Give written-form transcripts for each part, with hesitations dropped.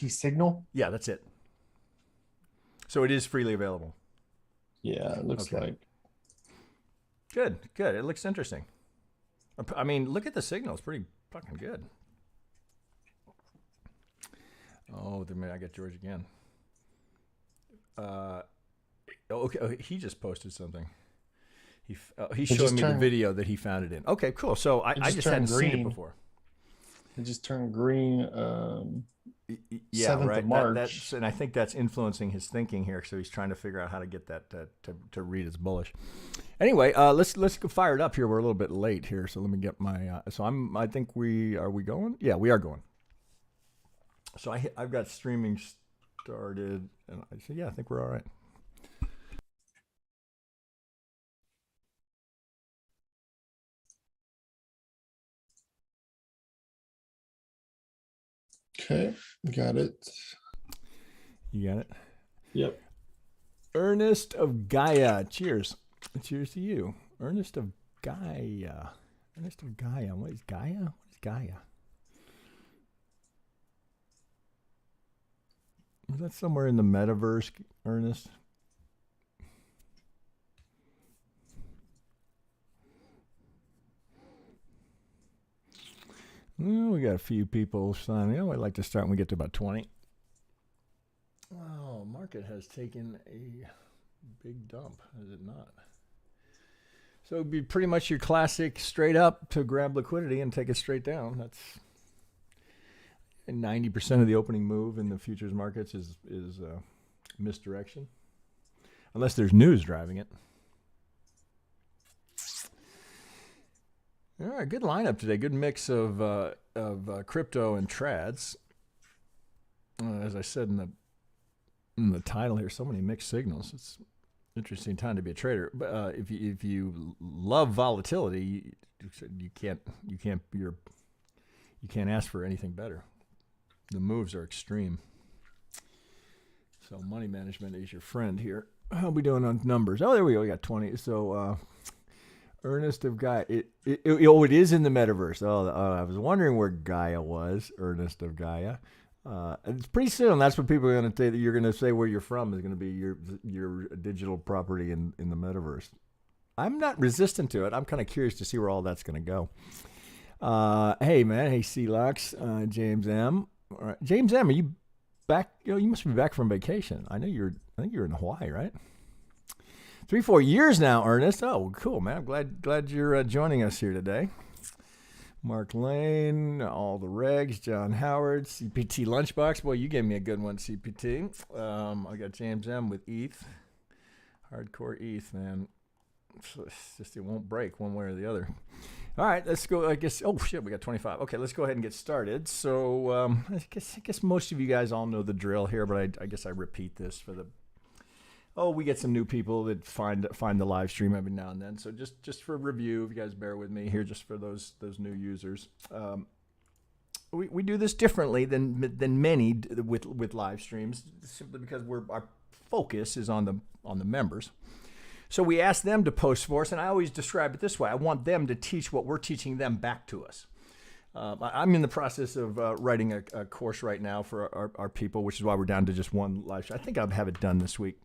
USDT signal? Yeah, that's it. So it is freely available. Yeah, it looks like. Good, good. It looks interesting. I mean, look at the signal. It's pretty fucking good. Oh, I got George again. Okay, he just posted something. He's showing me the video that he found it in. Okay, cool. So I just hadn't seen it before. It just turned green. Yeah, 7th right. of March. And I think that's influencing his thinking here. So he's trying to figure out how to get that to read as bullish. Anyway, let's go fire it up here. We're a little bit late here, so let me get my. I think we going? Yeah, we are going. So I've got streaming started, and I said, yeah, I think we're all right. Okay, got it. You got it? Yep. Ernest of Gaia. Cheers. Cheers to you. Ernest of Gaia. Ernest of Gaia. What is Gaia? What is Gaia? Is that somewhere in the metaverse, Ernest? Well, we got a few people signing. I'd like to start when we get to about 20. Oh, market has taken a big dump, has it not? So it'd be pretty much your classic straight up to grab liquidity and take it straight down. That's 90% of the opening move in the futures markets is misdirection, unless there's news driving it. All right, good lineup today. Good mix of crypto and trads. As I said in the title here, so many mixed signals. It's an interesting time to be a trader. But if you love volatility, you can't ask for anything better. The moves are extreme. So money management is your friend here. How are we doing on numbers? Oh, there we go. We got 20. So Ernest of Gaia. It is in the metaverse. I was wondering where Gaia was. Ernest of Gaia. It's pretty soon. That's what people are going to say. That you're going to say where you're from is going to be your digital property in the metaverse. I'm not resistant to it. I'm kind of curious to see where all that's going to go. Hey man. Hey C-Lux. James M. All right. James M. Are you back? You must be back from vacation. I think you're in Hawaii, right? 3-4 years now, Ernest. Oh, cool, man. I'm glad you're joining us here today. Mark Lane, all the regs, John Howard, CPT Lunchbox. Boy, you gave me a good one, CPT. I got James M with ETH. Hardcore ETH, man. It's just, it won't break one way or the other. All right, let's go. I guess, oh shit, we got 25. Okay, let's go ahead and get started. So I guess most of you guys all know the drill here, but I guess I repeat this for the, we get some new people that find the live stream every now and then. So just for review, if you guys bear with me here, just for those new users, we do this differently than many with live streams, simply because our focus is on the members. So we ask them to post for us, and I always describe it this way: I want them to teach what we're teaching them back to us. I'm in the process of writing a course right now for our people, which is why we're down to just one live stream. I think I'll have it done this week.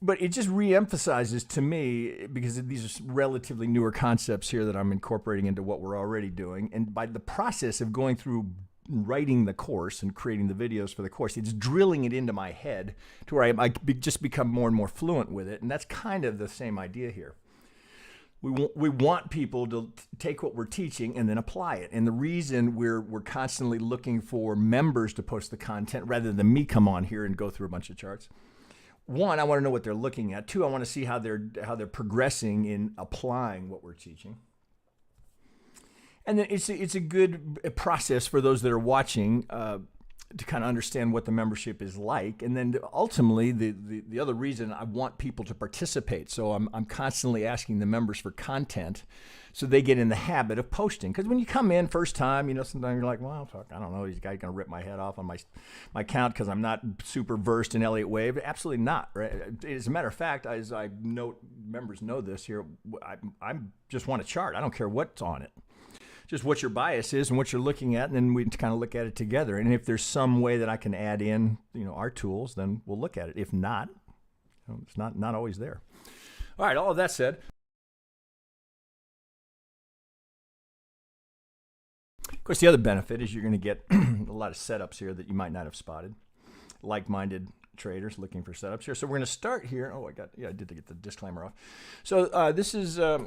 But it just reemphasizes to me, because these are relatively newer concepts here that I'm incorporating into what we're already doing. And by the process of going through writing the course and creating the videos for the course, it's drilling it into my head to where I just become more and more fluent with it. And that's kind of the same idea here. We want people to take what we're teaching and then apply it. And the reason we're constantly looking for members to post the content rather than me come on here and go through a bunch of charts. One, I want to know what they're looking at. Two, I want to see how they're progressing in applying what we're teaching. And then it's a good process for those that are watching to kind of understand what the membership is like. And then ultimately, the other reason I want people to participate. So I'm constantly asking the members for content so they get in the habit of posting. Because when you come in first time, sometimes you're like, well, fuck, I don't know, these guys going to rip my head off on my account because I'm not super versed in Elliott Wave. Absolutely not, right? As a matter of fact, as I note, members know this here, I just want a chart. I don't care what's on it. just what your bias is and what you're looking at, and then we kind of look at it together. And if there's some way that I can add in, our tools, then we'll look at it. If not, it's not always there. All right, all of that said, of course, the other benefit is you're going to get a lot of setups here that you might not have spotted. Like-minded traders looking for setups here. So we're going to start here. Oh, I did get the disclaimer off. So this is, I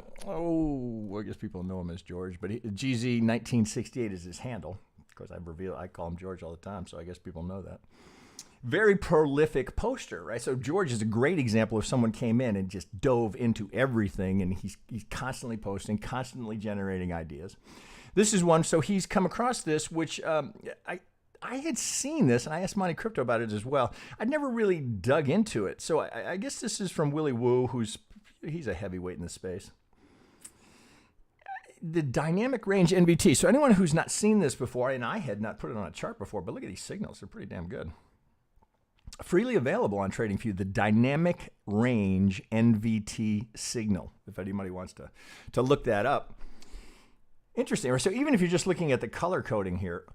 guess people know him as George, but GZ1968 is his handle. Of course, I call him George all the time, so I guess people know that. Very prolific poster, right? So George is a great example of someone came in and just dove into everything, and he's constantly posting, constantly generating ideas. This is one, so he's come across this, which I had seen this, and I asked Monte Crypto about it as well. I'd never really dug into it. So I guess this is from Willie Woo, he's a heavyweight in this space. The dynamic range NVT. So anyone who's not seen this before, and I had not put it on a chart before, but look at these signals. They're pretty damn good. Freely available on TradingView, the dynamic range NVT signal, if anybody wants to look that up. Interesting. So even if you're just looking at the color coding here,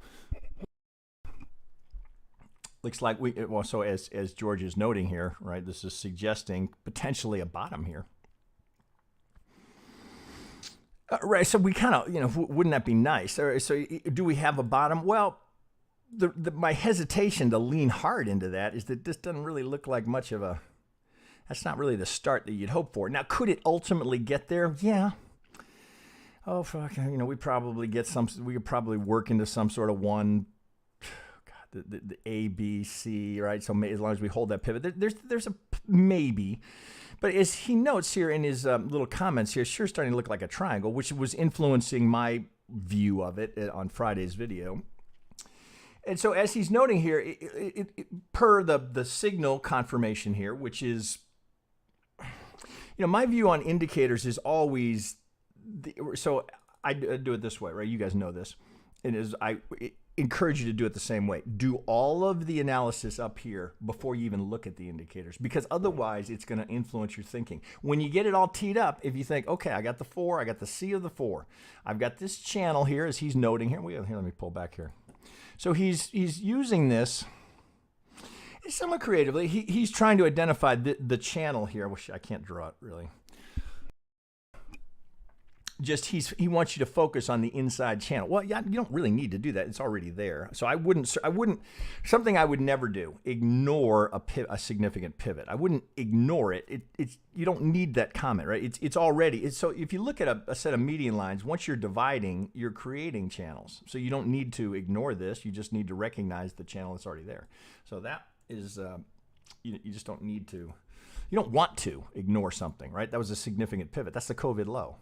looks like so as George is noting here, right, this is suggesting potentially a bottom here. Right, so we kind of, wouldn't that be nice? So do we have a bottom? Well, my hesitation to lean hard into that is that this doesn't really look like much of that's not really the start that you'd hope for. Now, could it ultimately get there? Yeah. Oh, fuck, we probably we could probably work into some sort of one, the A, B, C, right? So as long as we hold that pivot, there's a maybe. But as he notes here in his little comments here, sure starting to look like a triangle, which was influencing my view of it on Friday's video. And so as he's noting here, per the signal confirmation here, which is, my view on indicators is always, so I do it this way, right? You guys know this. I encourage you to do it the same way. Do all of the analysis up here before you even look at the indicators, because otherwise it's going to influence your thinking. When you get it all teed up, if you think, okay, I got the 4, I got the C of the 4, I've got this channel here, as he's noting here. Here, let me pull back here. So he's using this somewhat creatively. He's trying to identify the channel here, which I can't draw it really. Just he wants you to focus on the inside channel. Well, yeah, you don't really need to do that. It's already there. So I wouldn't, something I would never do, ignore a significant pivot. I wouldn't ignore it. You don't need that comment, right? It's already, so if you look at a set of median lines, once you're dividing, you're creating channels. So you don't need to ignore this. You just need to recognize the channel that's already there. So that is, you just don't need to, you don't want to ignore something, right? That was a significant pivot. That's the COVID low.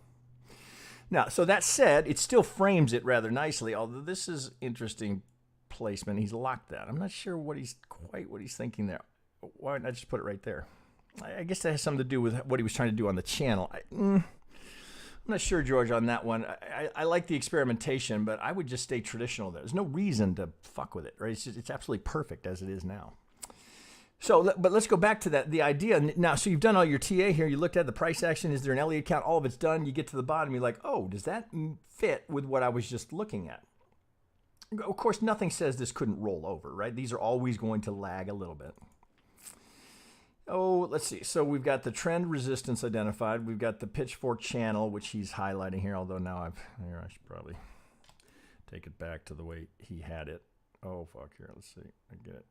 Now, so that said, it still frames it rather nicely, although this is interesting placement. He's locked that. I'm not sure what he's thinking there. Why not just put it right there? I guess that has something to do with what he was trying to do on the channel. I'm not sure, George, on that one. I like the experimentation, but I would just stay traditional there. There's no reason to fuck with it, right? It's absolutely perfect as it is now. So, but let's go back to the idea. Now, so you've done all your TA here. You looked at the price action. Is there an Elliott count? All of it's done. You get to the bottom. You're like, oh, does that fit with what I was just looking at? Of course, nothing says this couldn't roll over, right? These are always going to lag a little bit. Oh, let's see. So we've got the trend resistance identified. We've got the pitchfork channel, which he's highlighting here, although now I should probably take it back to the way he had it. Oh, fuck, here. Let's see. I get it.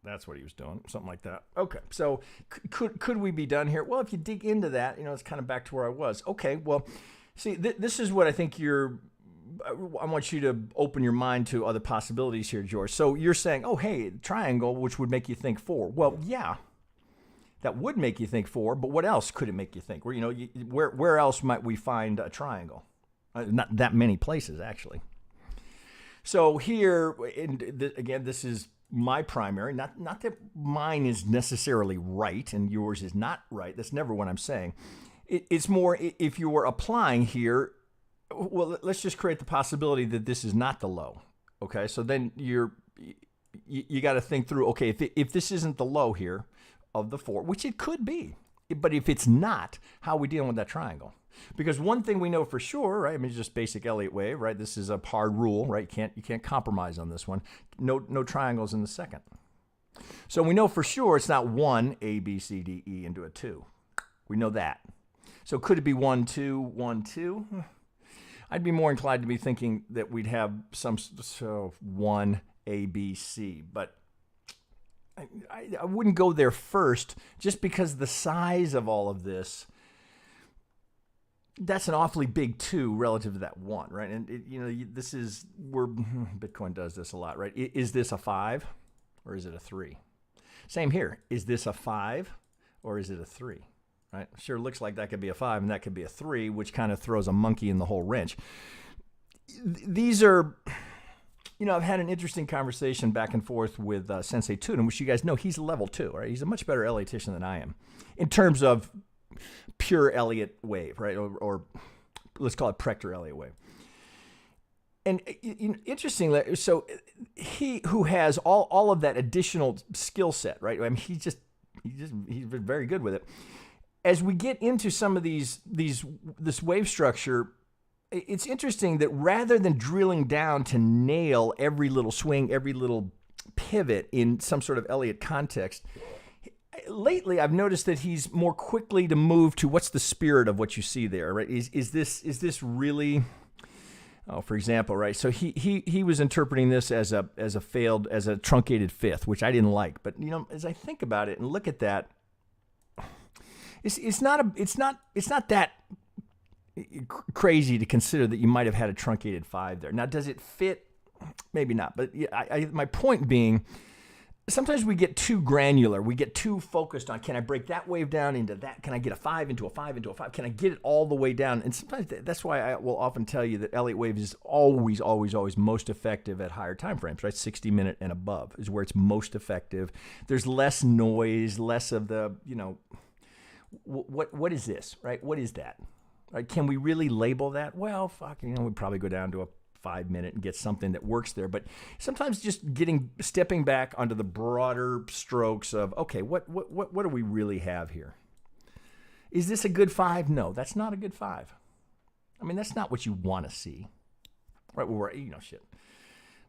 That's what he was doing, something like that. Okay, so could we be done here? Well, if you dig into that, it's kind of back to where I was. Okay, well, see, this is what I think I want you to open your mind to other possibilities here, George. So you're saying, oh, hey, triangle, which would make you think 4. Well, yeah, that would make you think 4, but what else could it make you think? Where else might we find a triangle? Not that many places, actually. So here, again, this is my primary, not that mine is necessarily right and yours is not right. That's never what I'm saying. It's more if you were applying here, well, let's just create the possibility that this is not the low. Okay, so then you got to think through, okay, if this isn't the low here of the 4, which it could be, but if it's not, how are we dealing with that triangle? Because one thing we know for sure, right? I mean, it's just basic Elliott wave, right? This is a hard rule, right? You can't compromise on this one. No triangles in the second. So we know for sure it's not 1 A, B, C, D, E into a 2. We know that. So could it be 1, 2, 1, 2? I'd be more inclined to be thinking that we'd have some 1 A, B, C, but I wouldn't go there first just because the size of all of this, that's an awfully big 2 relative to that 1, right? And this is where Bitcoin does this a lot, right? Is this a 5 or is it a 3? Same here. Is this a 5 or is it a 3? Right? Sure looks like that could be a 5 and that could be a 3, which kind of throws a monkey in the whole wrench. These are, I've had an interesting conversation back and forth with Sensei Tuden, which you guys know he's level 2, right? He's a much better Elliottian than I am in terms of pure Elliott wave, right? Or let's call it Prechter Elliott wave. And interestingly, so he who has all of that additional skill set, right? I mean, he's very good with it. As we get into some of this wave structure, it's interesting that rather than drilling down to nail every little swing, every little pivot in some sort of Elliott context, lately I've noticed that he's more quickly to move to what's the spirit of what you see there, right? Is this really? Oh, for example, right? So he was interpreting this as a truncated fifth, which I didn't like. But as I think about it and look at that, it's not that crazy to consider that you might have had a truncated 5 there. Now, does it fit? Maybe not. But my point being, sometimes we get too granular. We get too focused on, can I break that wave down into that? Can I get a 5 into a 5 into a 5? Can I get it all the way down? And sometimes that's why I will often tell you that Elliott wave is always, always, always most effective at higher time frames, right? 60-minute and above is where it's most effective. There's less noise, less of the, what is this, right? What is that? Right? Can we really label that? Well, we'd probably go down to a 5-minute and get something that works there. But sometimes just stepping back onto the broader strokes of, okay, what do we really have here? Is this a good 5? No, that's not a good 5. I mean, that's not what you want to see, right? Well, shit.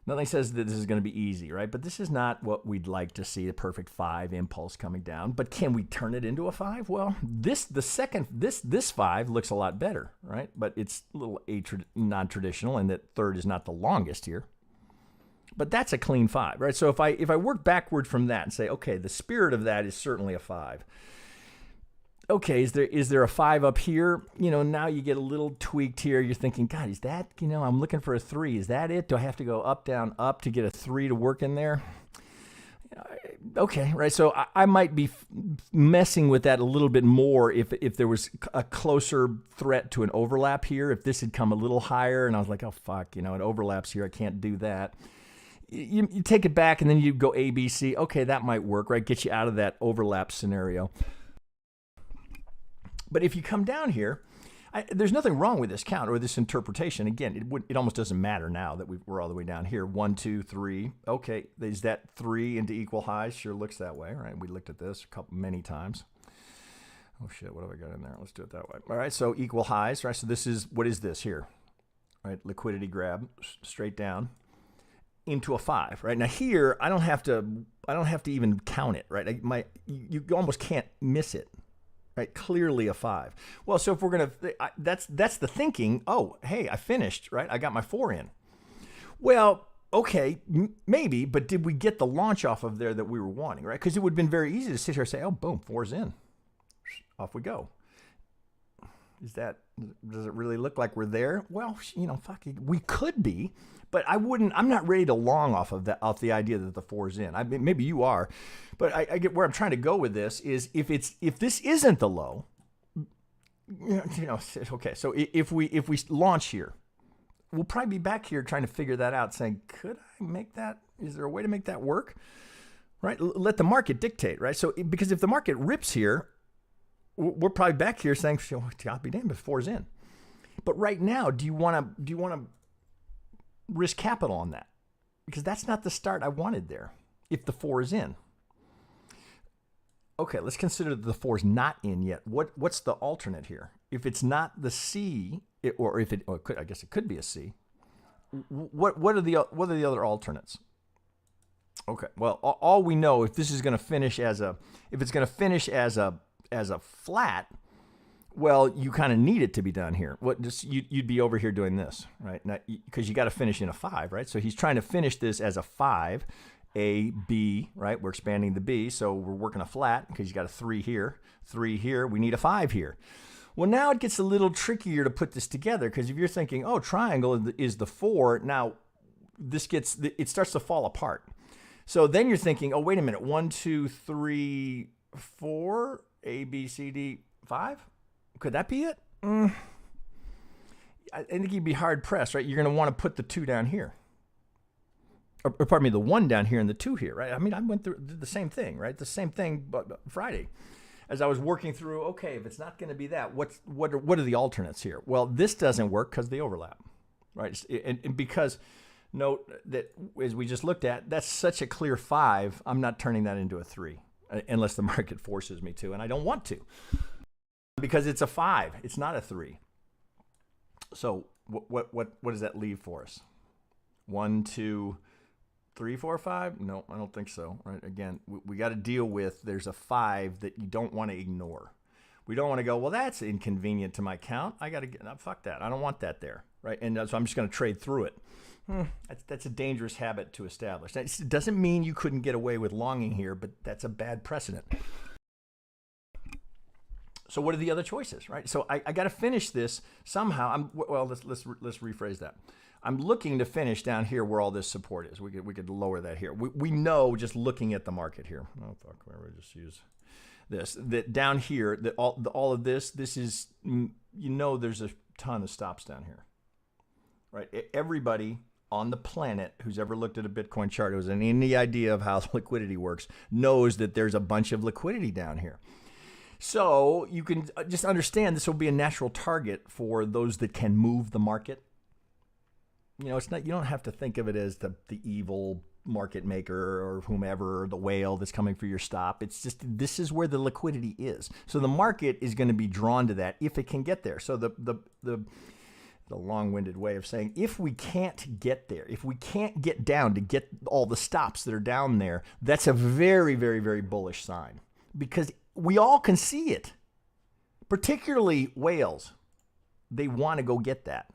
Nothing says that this is going to be easy, right? But this is not what we'd like to see, the perfect 5 impulse coming down. But can we turn it into a 5? Well, this 5 looks a lot better, right? But it's a little non-traditional, and that third is not the longest here. But that's a clean 5, right? So if I work backward from that and say, okay, the spirit of that is certainly a 5. Okay, is there a 5 up here? Now you get a little tweaked here. You're thinking, God, is that, I'm looking for a 3. Is that it? Do I have to go up, down, up to get a 3 to work in there? Okay, right. So I might be messing with that a little bit more if there was a closer threat to an overlap here. If this had come a little higher and I was like, oh, fuck, it overlaps here. I can't do that. You take it back and then you go A, B, C. Okay, that might work, right? Get you out of that overlap scenario. But if you come down here, there's nothing wrong with this count or this interpretation. Again, it almost doesn't matter now that we're all the way down here. 1, 2, 3. Okay, is that 3 into equal highs? Sure looks that way, right? We looked at this many times. Oh shit, what have I got in there? Let's do it that way. All right, so equal highs, right? So what is this here? Right, liquidity grab straight down into a 5, right? Now here, I don't have to even count it, right? You almost can't miss it. Right, clearly a 5. Well, so if we're gonna, that's the thinking. Oh, hey, I finished. Right, I got my 4 in. Well, okay, maybe, but did we get the launch off of there that we were wanting? Right, because it would have been very easy to sit here and say, oh, boom, 4's in. Off we go. Does it really look like we're there? Well, fuck it, we could be, but I'm not ready to long off the idea that the 4's in. I mean, maybe you are, but I get where I'm trying to go with this is if this isn't the low, okay, so if we launch here, we'll probably be back here trying to figure that out, saying, could I make that? Is there a way to make that work? Right? Let the market dictate, right? So because if the market rips here, we're probably back here saying, God be damned if 4's in. But right now, do you want to risk capital on that? Because that's not the start I wanted there if the 4 is in. okay, let's consider that the 4's not in yet. What's the alternate here? If it's not the C, I guess it could be a C. What are the other alternates? Okay, well, all we know, if this is going to finish as a flat, well, you kind of need it to be done here. You'd be over here doing this, right? Because you got to finish in a 5, right? So he's trying to finish this as a 5, A, B, right? We're expanding the B, so we're working a flat because you got a 3 here, 3 here. We need a 5 here. Well, now it gets a little trickier to put this together because if you're thinking, oh, triangle is the 4, now it starts to fall apart. So then you're thinking, oh, wait a minute, 1, 2, 3, 4, A, B, C, D, 5? Could that be it? I think you'd be hard pressed, right? You're going to want to put the 2 down here. Or pardon me, the 1 down here and the 2 here, right? I mean, I did the same thing, right? The same thing but Friday. As I was working through, okay, if it's not going to be that, what are the alternates here? Well, this doesn't work because they overlap, right? And because, note that as we just looked at, that's such a clear 5, I'm not turning that into a 3 unless the market forces me to, and I don't want to. Because it's a 5, it's not a 3. So what does that leave for us? 1, 2, 3, 4, 5? No, I don't think so. Right? Again, we got to deal with there's a 5 that you don't want to ignore. We don't want to go, well, that's inconvenient to my count. I got to get, no, fuck that. I don't want that there, right? And so I'm just going to trade through it. That's a dangerous habit to establish. It doesn't mean you couldn't get away with longing here, but that's a bad precedent. So what are the other choices, right? So I got to finish this somehow. Let's rephrase that. I'm looking to finish down here where all this support is. We could lower that here. We know just looking at the market here. Oh fuck, where we just use this. That down here, that all of this is, there's a ton of stops down here, right? Everybody on the planet who's ever looked at a Bitcoin chart, who's any idea of how liquidity works, knows that there's a bunch of liquidity down here. So you can just understand this will be a natural target for those that can move the market. It's not, you don't have to think of it as the evil market maker or whomever, or the whale that's coming for your stop. It's just, this is where the liquidity is. So the market is going to be drawn to that if it can get there. So the long-winded way of saying, if we can't get there, if we can't get down to get all the stops that are down there, that's a very, very, very bullish sign, because we all can see it, particularly whales. They want to go get that.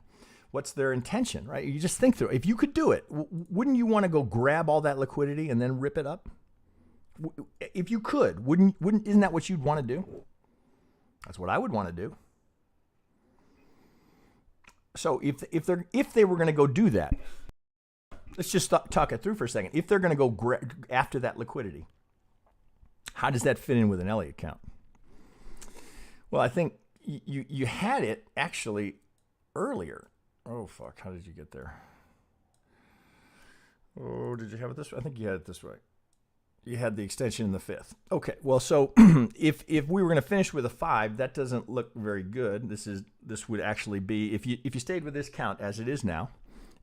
What's their intention, right? You just think through it. If you could do it, wouldn't you want to go grab all that liquidity and then rip it up? If you could, isn't that what you'd want to do? That's what I would want to do. So if they were going to go do that, let's just talk it through for a second. If they're going to go after that liquidity, how does that fit in with an Elliott count? Well, I think you had it actually earlier. Oh, fuck. How did you get there? Oh, did you have it this way? I think you had it this way. You had the extension in the 5th. Okay, well, so if we were going to finish with a 5, that doesn't look very good. This would actually be, if you stayed with this count as it is now,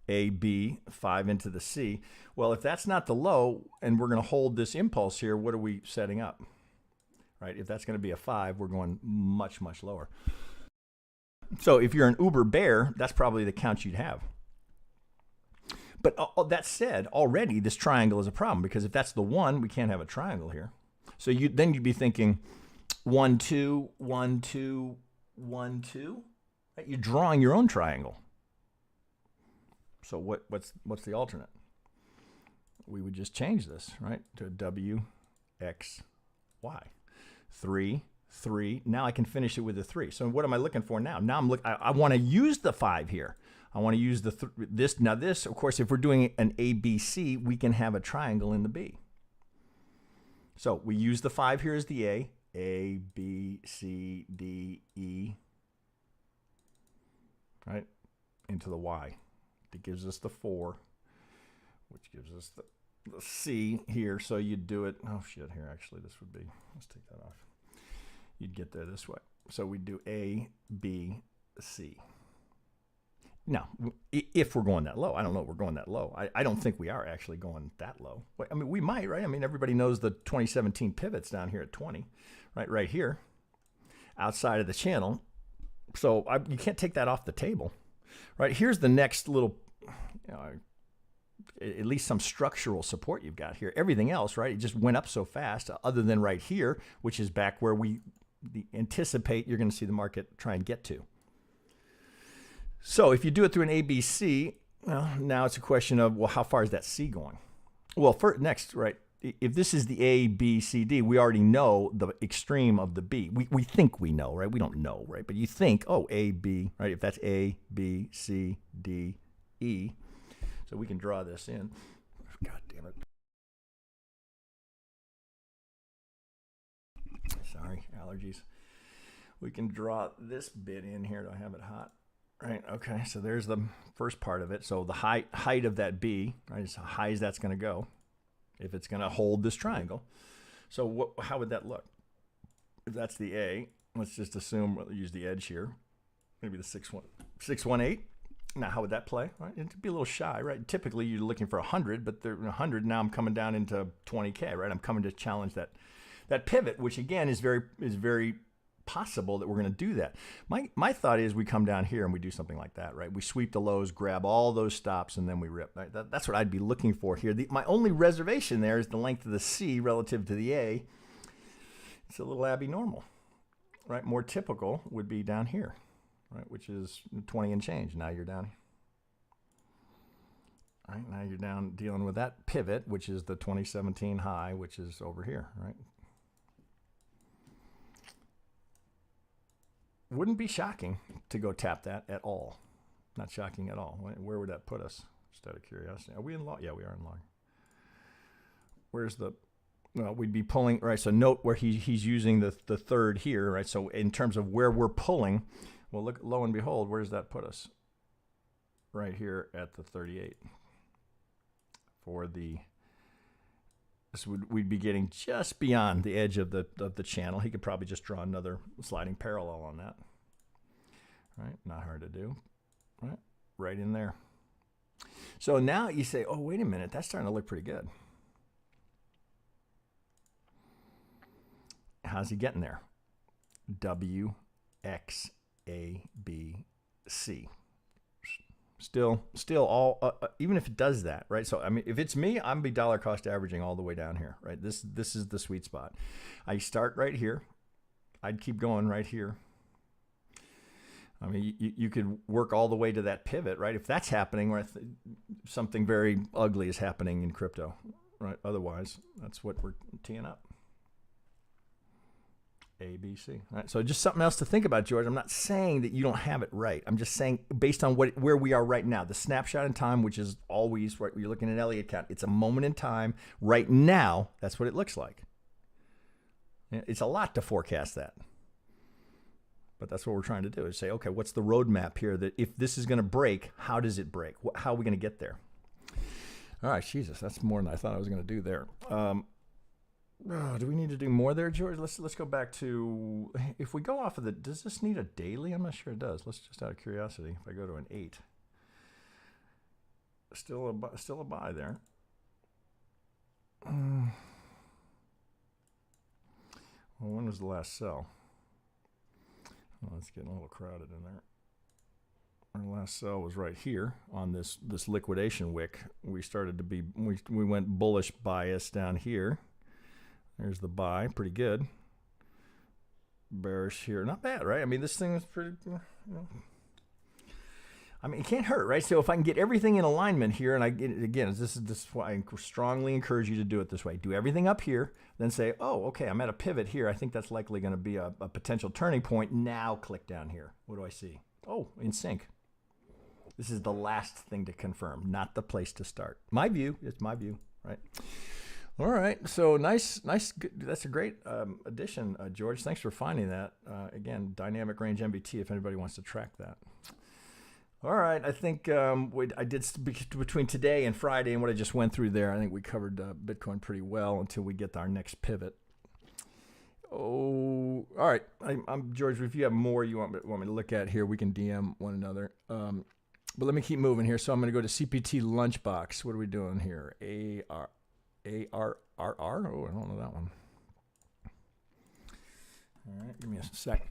A, B, 5 into the C. Well, if that's not the low and we're going to hold this impulse here, what are we setting up? Right? If that's going to be a 5, we're going much, much lower. So if you're an uber bear, that's probably the count you'd have. But that said, already this triangle is a problem, because if that's the 1, we can't have a triangle here. So then you'd be thinking 1, 2, 1, 2, 1, 2. Right? You're drawing your own triangle. So what's the alternate? We would just change this, right, to W, X, Y. 3, 3. Now I can finish it with a 3. So what am I looking for now? Now I want to use the 5 here. I want to use this. Now this, of course, if we're doing an ABC, we can have a triangle in the B. So we use the 5 here as the A, B, C, D, E, right, into the Y. That gives us the 4, which gives us the C here. So you'd do it, oh shit, here actually this would be, let's take that off. You'd get there this way. So we'd do A, B, C. Now, if we're going that low, I don't know if we're going that low. I don't think we are actually going that low. I mean, we might, right? I mean, everybody knows the 2017 pivots down here at 20, right here, outside of the channel. So you can't take that off the table, right? Here's the next little, at least some structural support you've got here. Everything else, right? It just went up so fast, other than right here, which is back where we anticipate you're going to see the market try and get to. So if you do it through an ABC, well, now it's a question of, well, how far is that C going? Well, next, right, if this is the A, B, C, D, we already know the extreme of the B. We think we know, right? We don't know, right? But you think, oh, A, B, right? If that's A, B, C, D, E. So we can draw this in. God damn it. Sorry, allergies. We can draw this bit in here. Do I have it hot? Right, okay, so there's the first part of it. So the height of that B, right, is how high as that's going to go if it's going to hold this triangle. So how would that look? If that's the A, let's just assume we'll use the edge here, maybe the 618. Now, how would that play? Right, it'd be a little shy, right? Typically, you're looking for 100, but 100, now I'm coming down into 20K, right? I'm coming to challenge that pivot, which again is very possible that we're going to do that. My thought is we come down here and we do something like that, right? We sweep the lows, grab all those stops, and then we rip. Right? That's what I'd be looking for here. My only reservation there is the length of the C relative to the A. It's a little abnormal, right? More typical would be down here, right? Which is 20 and change. Now you're down. All right, now you're down dealing with that pivot, which is the 2017 high, which is over here, right? Wouldn't be shocking to go tap that at all. Not shocking at all. Where would that put us? Just out of curiosity. Are we in long? Yeah, we are in long. Where's the, well, we'd be pulling, right? So note where he's using the third here, right? So in terms of where we're pulling, well, look, lo and behold, where does that put us? Right here at the 38. For the, we'd be getting just beyond the edge of the channel. He could probably just draw another sliding parallel on that. Right, not hard to do. Right in there. So now you say, oh, wait a minute, that's starting to look pretty good. How's he getting there? W, X, A, B, C. Still all, even if it does that, right? So, I mean, if it's me, I'm be dollar cost averaging all the way down here, right? This is the sweet spot. I start right here. I'd keep going right here. I mean, you could work all the way to that pivot, right? If that's happening, right, something very ugly is happening in crypto, right? Otherwise, that's what we're teeing up. A, B, C. All right, so just something else to think about, George. I'm not saying that you don't have it right. I'm just saying based on where we are right now, the snapshot in time, which is always right. You're looking at Elliott count. It's a moment in time right now. That's what it looks like. It's a lot to forecast that, but that's what we're trying to do is say, okay, what's the roadmap here? That if this is going to break, how does it break? How are we going to get there? All right, Jesus, that's more than I thought I was going to do there. Do we need to do more there, George? Let's go back to, if we go off of the, does this need a daily? I'm not sure it does. Let's just out of curiosity, if I go to an 8, still a buy there. Well, when was the last sell? Well, it's getting a little crowded in there. Our last sell was right here on this liquidation wick. We started to be, we went bullish bias down here. There's the buy, pretty good. Bearish here, not bad, right? I mean, this thing is pretty, you know. I mean, it can't hurt, right? So if I can get everything in alignment here, and I get it again, this is why I strongly encourage you to do it this way. Do everything up here, then say, oh, okay, I'm at a pivot here. I think that's likely going to be a potential turning point. Now click down here. What do I see? Oh, in sync. This is the last thing to confirm, not the place to start. My view, it's my view, right? All right, so nice, good. That's a great addition, George. Thanks for finding that. Again, dynamic range MBT, if anybody wants to track that. All right, I think I did between today and Friday and what I just went through there, I think we covered Bitcoin pretty well until we get to our next pivot. Oh, all right. I'm George, if you have more you want me to look at here, we can DM one another. But let me keep moving here. So I'm going to go to CPT Lunchbox. What are we doing here? ARRR? Oh, I don't know that one. All right, give me a sec.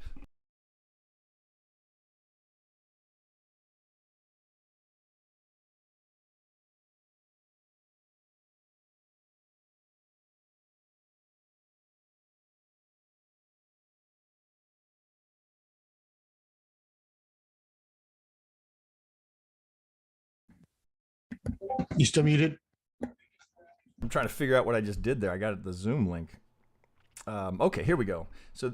You still muted? I'm trying to figure out what I just did there. I got the Zoom link. Okay, here we go. So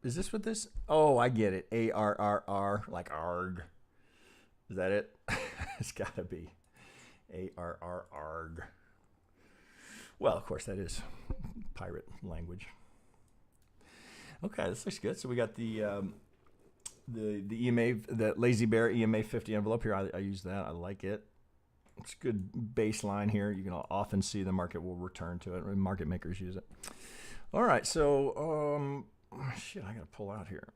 is this what this? Oh, I get it. ARRR, like ARG. Is that it? It's got to be ARRRG. Well, of course, that is pirate language. Okay, this looks good. So we got the EMA, the Lazy Bear EMA 50 envelope here. I use that. I like it. It's a good baseline here. You can often see the market will return to it. Market makers use it. All right, so shit, I got to pull out here.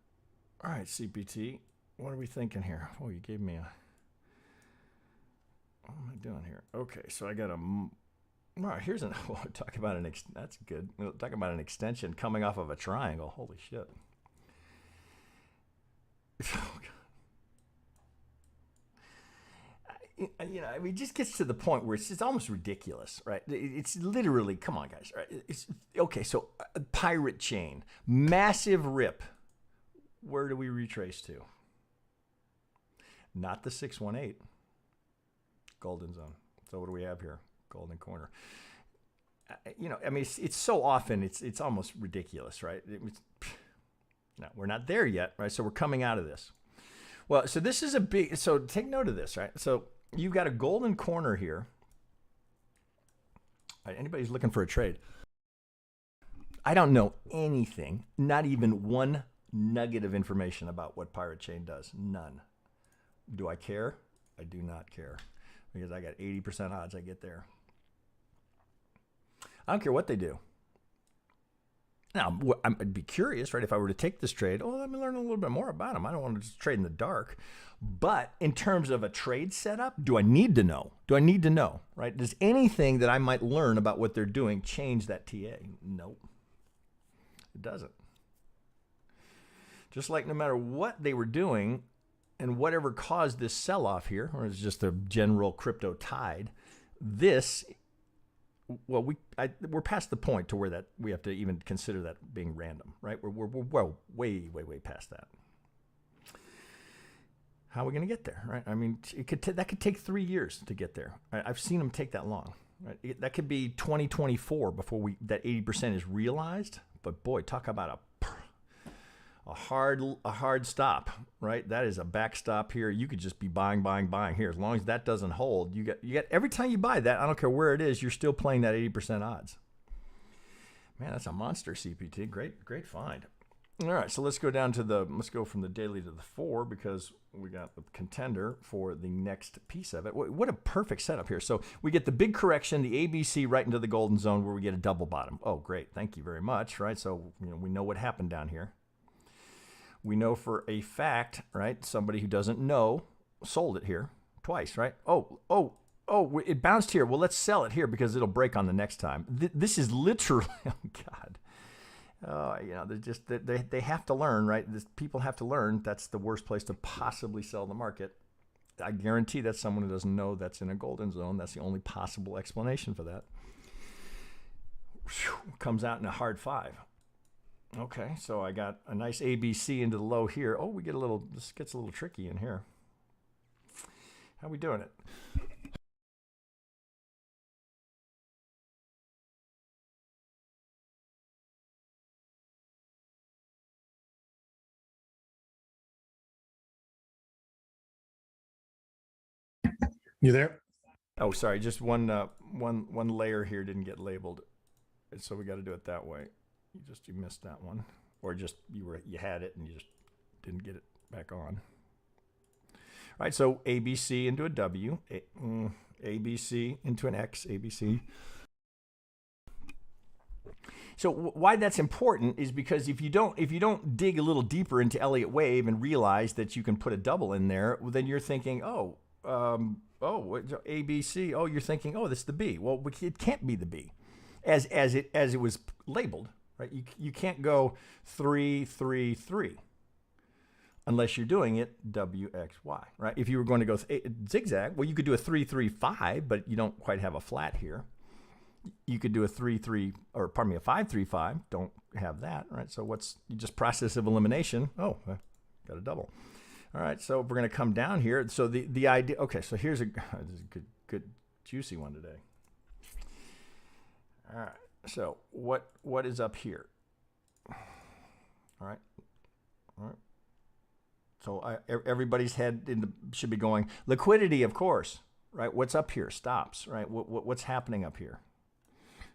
All right, CPT, what are we thinking here? Oh, you gave me a. What am I doing here? Okay, so I got a. All right, here's an. Oh, talk about an. That's good. We'll talk about an extension coming off of a triangle. Holy shit. Oh, God. You know, I mean, it just gets to the point where it's almost ridiculous, right? It's literally, come on, guys, right? It's okay. So, pirate chain, massive rip. Where do we retrace to? Not the 618, golden zone. So, what do we have here? Golden corner. You know, I mean, it's so often it's almost ridiculous, right? No, we're not there yet, right? So we're coming out of this. Well, so this is a big. So take note of this, right? So you've got a golden corner here. Right, anybody's looking for a trade. I don't know anything, not even one nugget of information about what Pirate Chain does. None. Do I care? I do not care, because I got 80% odds I get there. I don't care what they do. Now, I'd be curious, right? If I were to take this trade, let me learn a little bit more about them. I don't want to just trade in the dark. But in terms of a trade setup, do I need to know? Do I need to know, right? Does anything that I might learn about what they're doing change that TA? Nope. It doesn't. Just like no matter what they were doing and whatever caused this sell-off here, or it's just a general crypto tide, this... Well, we're past the point to where that we have to even consider that being random, right? We're well, way past that. How are we going to get there, right? I mean, that could take 3 years to get there. I've seen them take that long. Right? That could be 2024 before that 80% is realized. But boy, talk about a hard stop, right? That is a backstop here. You could just be buying here. As long as that doesn't hold, you get every time you buy that, I don't care where it is, you're still playing that 80% odds. Man, that's a monster CPT. Great find. All right, so let's go from the daily to the 4, because we got the contender for the next piece of it. What a perfect setup here. So we get the big correction, the ABC, right into the golden zone where we get a double bottom. Oh, great. Thank you very much, right? So we know what happened down here. We know for a fact, right? Somebody who doesn't know sold it here twice, right? Oh, it bounced here. Well, let's sell it here because it'll break on the next time. This is literally, oh God. They have to learn, right? People have to learn that's the worst place to possibly sell the market. I guarantee that's someone who doesn't know that's in a golden zone. That's the only possible explanation for that. Whew, comes out in a hard 5. Okay, so I got a nice ABC into the low here. Oh, this gets a little tricky in here. How are we doing it? You there? Oh, sorry, just one layer here didn't get labeled. So we got to do it that way. You missed that one, or just you had it and you just didn't get it back on. All right, so ABC into a W, ABC into an X, ABC. So why that's important is because if you don't dig a little deeper into Elliott Wave and realize that you can put a double in there, well, then you're thinking, ABC. Oh, you're thinking, oh, this is the B. Well, it can't be the B, as it was labeled, right? You can't go 3 3 3 unless you're doing it WXY, right? If you were going to go zigzag, well, you could do a 3 3 5, but you don't quite have a flat here. You could do a 3 3, or pardon me, a 5 3 5. Don't have that, right? So you just process of elimination? Oh, got a double. All right, so we're going to come down here. So the idea, okay, so here's this is a good juicy one today. All right, so what is up here? All right. So everybody's head should be going liquidity, of course, right? What's up here? Stops, right? What's happening up here?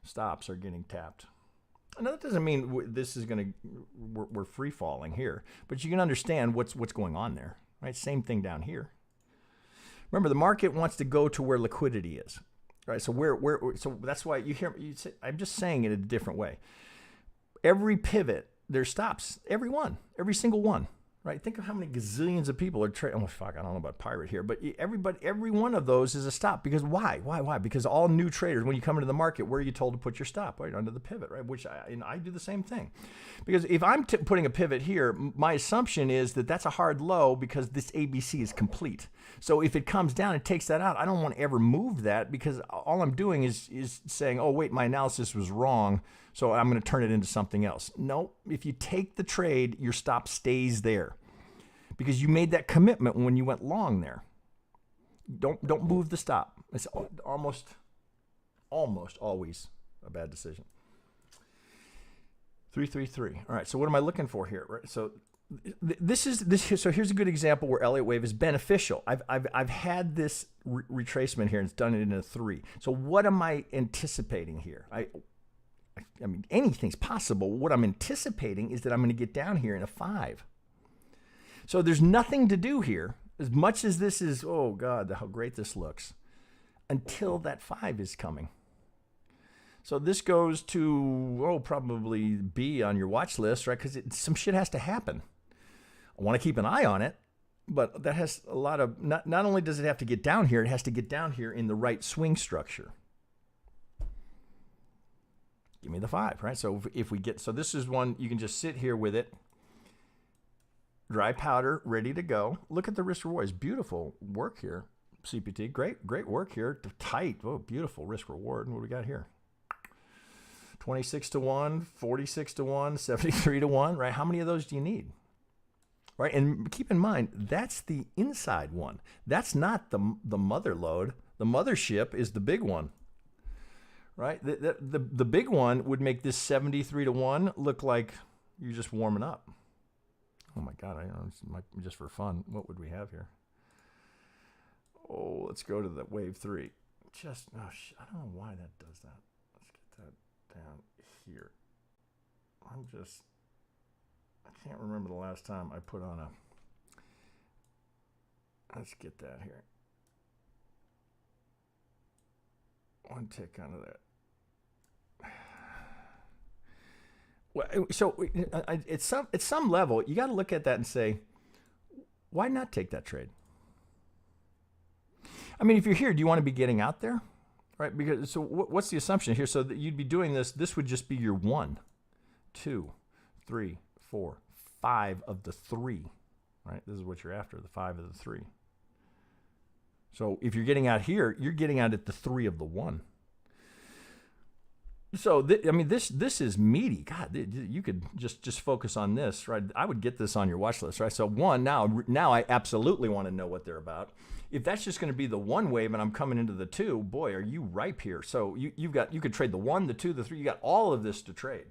Stops are getting tapped. Now, that doesn't mean this is we're free falling here, but you can understand what's going on there, right? Same thing down here. Remember, the market wants to go to where liquidity is, right? So so that's why you hear you say, I'm just saying it a different way. Every pivot, there's stops. Every single one. Right? Think of how many gazillions of people are trading. Oh, fuck, I don't know about pirate here, but every one of those is a stop. Because why? Because all new traders, when you come into the market, where are you told to put your stop? Right under the pivot, right? Which I do the same thing. Because if I'm putting a pivot here, my assumption is that that's a hard low because this ABC is complete. So if it comes down and takes that out, I don't want to ever move that because all I'm doing is saying, oh, wait, my analysis was wrong, so I'm going to turn it into something else. No, if you take the trade, your stop stays there because you made that commitment when you went long there. Don't move the stop. It's almost always a bad decision. 333. All right, so what am I looking for here? Right, so so here's a good example where Elliott Wave is beneficial. I've had this retracement here and it's done it in a 3. So what am I anticipating here? I mean, anything's possible. What I'm anticipating is that I'm going to get down here in a 5. So there's nothing to do here, as much as this is, oh God, how great this looks, until that 5 is coming. So this goes to, probably B on your watch list, right? Because some shit has to happen. I want to keep an eye on it, but that has a lot of, not only does it have to get down here, it has to get down here in the right swing structure. Give me the 5, right? So if we get, so this is one, you can just sit here with it. Dry powder, ready to go. Look at the risk reward. It's beautiful work here. CPT, great work here. Tight, oh, beautiful risk reward. What do we got here? 26 to 1, 46 to 1, 73 to 1, right? How many of those do you need? Right, and keep in mind, that's the inside one. That's not the mother load. The mothership is the big one. Right? The big one would make this 73 to 1 look like you're just warming up. Oh my God, I know, just for fun, what would we have here? Oh, let's go to the wave 3. I don't know why that does that. Let's get that down here. I can't remember the last time I put on let's get that here. One tick onto that. Well, so at some level, you got to look at that and say, why not take that trade? I mean, if you're here, do you want to be getting out there? Right? Because so what's the assumption here? So that you'd be doing this. This would just be your 1, 2, 3, 4, 5 of the 3. Right? This is what you're after, the 5 of the 3. So if you're getting out here, you're getting out at the 3 of the 1. So, I mean, this is meaty. God, you could just focus on this, right? I would get this on your watch list, right? So, now I absolutely want to know what they're about. If that's just going to be the 1 wave and I'm coming into the 2, boy, are you ripe here. So, you could trade the 1, the 2, the 3. You got all of this to trade.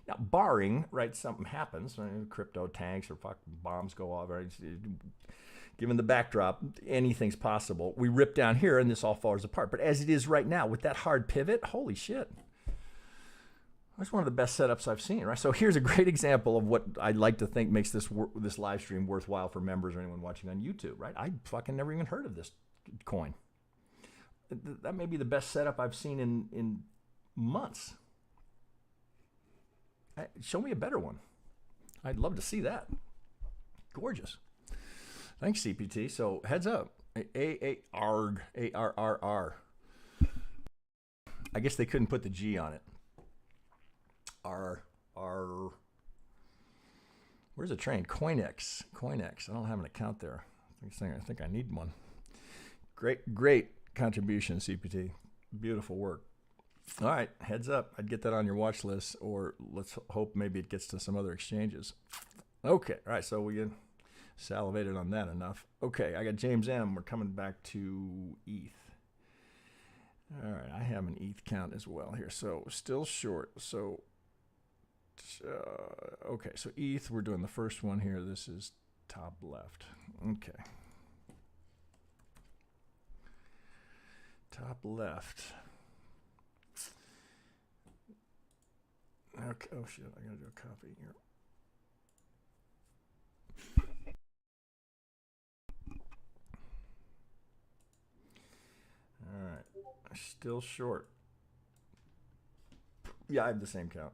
Now, barring, right, something happens, right, crypto tanks or bombs go off, right? Given the backdrop, anything's possible. We rip down here and this all falls apart. But as it is right now, with that hard pivot, holy shit. That's one of the best setups I've seen, right? So here's a great example of what I'd like to think makes this live stream worthwhile for members or anyone watching on YouTube, right? I fucking never even heard of this coin. That may be the best setup I've seen in months. Show me a better one. I'd love to see that. Gorgeous. Thanks, CPT. So heads up. ARRR. ARRR. I guess they couldn't put the G on it. R. Where's the train? Coinex. I don't have an account there. I think I need one. Great contribution, CPT. Beautiful work. All right, heads up. I'd get that on your watch list, or let's hope maybe it gets to some other exchanges. Okay, all right, so we get salivated on that enough. Okay, I got James M. We're coming back to ETH. All right, I have an ETH count as well here, so still short. So, okay, so ETH, we're doing the first one here. This is top left. Okay. Top left. Okay. Oh shit! I gotta do a copy here. All right. Still short. Yeah, I have the same count.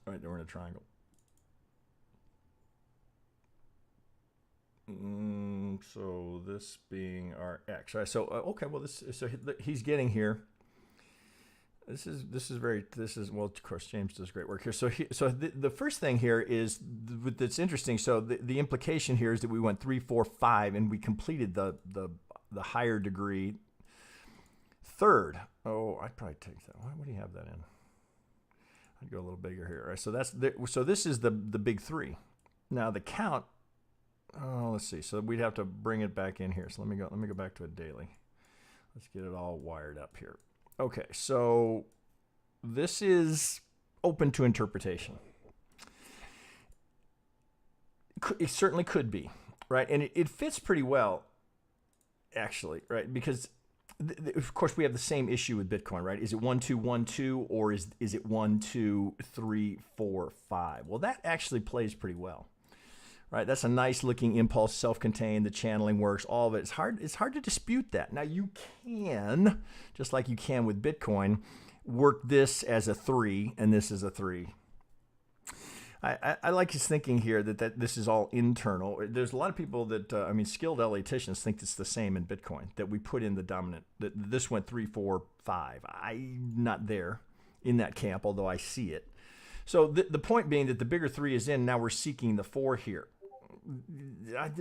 All right, then we're in a triangle. So this being our X. All right. So okay. Well, he's getting here. This is well, of course James does great work here. So the first thing here is that's interesting. So the implication here is that we went 3, 4, 5, and we completed the higher degree. Third. Oh, I'd probably take that. Why would he have that in? I'd go a little bigger here. All right. So this is the big 3. Now the count. Oh, let's see. So we'd have to bring it back in here. So let me go back to a daily. Let's get it all wired up here. Okay, so this is open to interpretation. It certainly could be, right? And it fits pretty well, actually, right? Because, of course, we have the same issue with Bitcoin, right? Is it 1, 2, 1, 2, or is it 1, 2, 3, 4, 5? Well, that actually plays pretty well. Right, that's a nice looking impulse, self-contained, the channeling works, all of it. It's hard to dispute that. Now you can, just like you can with Bitcoin, work this as a 3 and this is a 3. I like his thinking here that this is all internal. There's a lot of people that, skilled eliticians think it's the same in Bitcoin, that we put in the dominant, that this went 3, 4, 5. I'm not there in that camp, although I see it. So the point being that the bigger 3 is in, now we're seeking the 4 here. I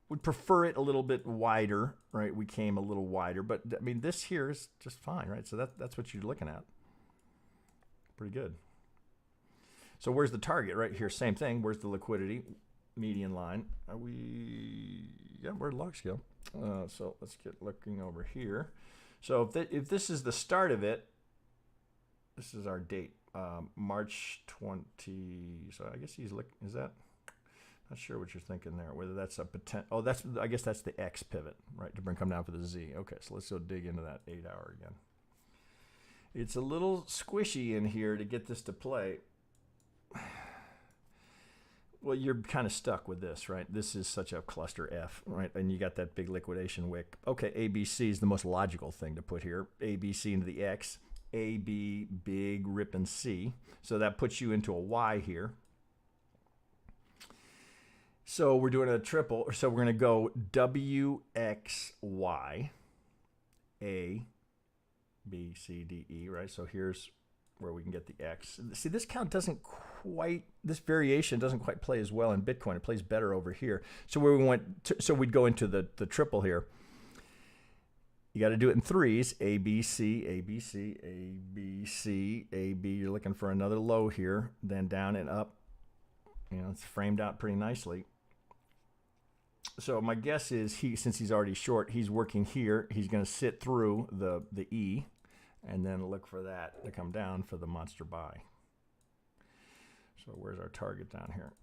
would prefer it a little bit wider, right? We came a little wider, but I mean, this here is just fine, right? So that's what you're looking at. Pretty good. So where's the target right here? Same thing. Where's the liquidity? Median line. Where'd locks go? So let's get looking over here. So if this is the start of it, this is our date, March 20. So I guess he's looking, is that? Not sure what you're thinking there, whether that's a potential. Oh, I guess that's the X pivot, right, to come down for the Z. Okay, so let's go dig into that 8 hour again. It's a little squishy in here to get this to play. Well, you're kind of stuck with this, right? This is such a cluster F, right? And you got that big liquidation wick. Okay, ABC is the most logical thing to put here. ABC into the X, AB, big ripping C. So that puts you into a Y here. So we're doing a triple. So we're going to go WXY, A, B, C, D, E, right? So here's where we can get the X. See, this count doesn't quite, this variation doesn't quite play as well in Bitcoin. It plays better over here. So where we went, so we'd go into the triple here. You got to do it in 3s, A, B, C, A, B, C, A, B, C, A, B. You're looking for another low here, then down and up. You know, it's framed out pretty nicely. So my guess is since he's already short, he's working here. He's going to sit through the E and then look for that to come down for the monster buy. So where's our target down here?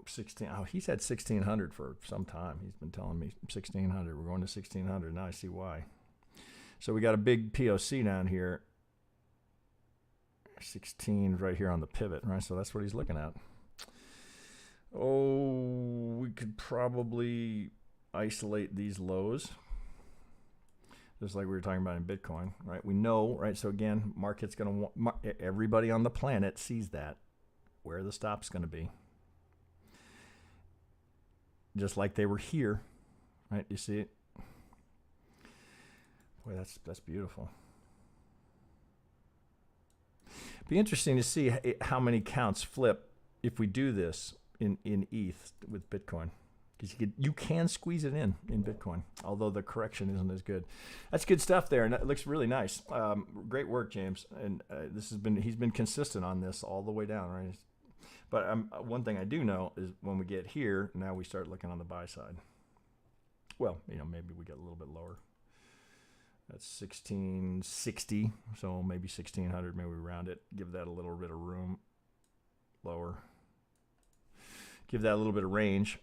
16. Oh, he's had 1600 for some time. He's been telling me 1600. We're going to 1600. Now I see why. So we got a big POC down here. 16 right here on the pivot, right? So that's what he's looking at. Oh, we could probably isolate these lows. just like we were talking about in Bitcoin, right? We know, right? So again, market's going to want, everybody on the planet sees that, where the stop's going to be. Just like they were here, right? You see it? Boy, that's beautiful. Be interesting to see how many counts flip if we do this in ETH with Bitcoin, because you can squeeze it in Bitcoin, although the correction isn't as good. That's good stuff there, and it looks really nice. Great work, James. And he's been consistent on this all the way down, right? But one thing I do know is when we get here, now we start looking on the buy side. Well, maybe we get a little bit lower. That's 1660, so maybe 1600, maybe we round it, give that a little bit of room, lower. Give that a little bit of range,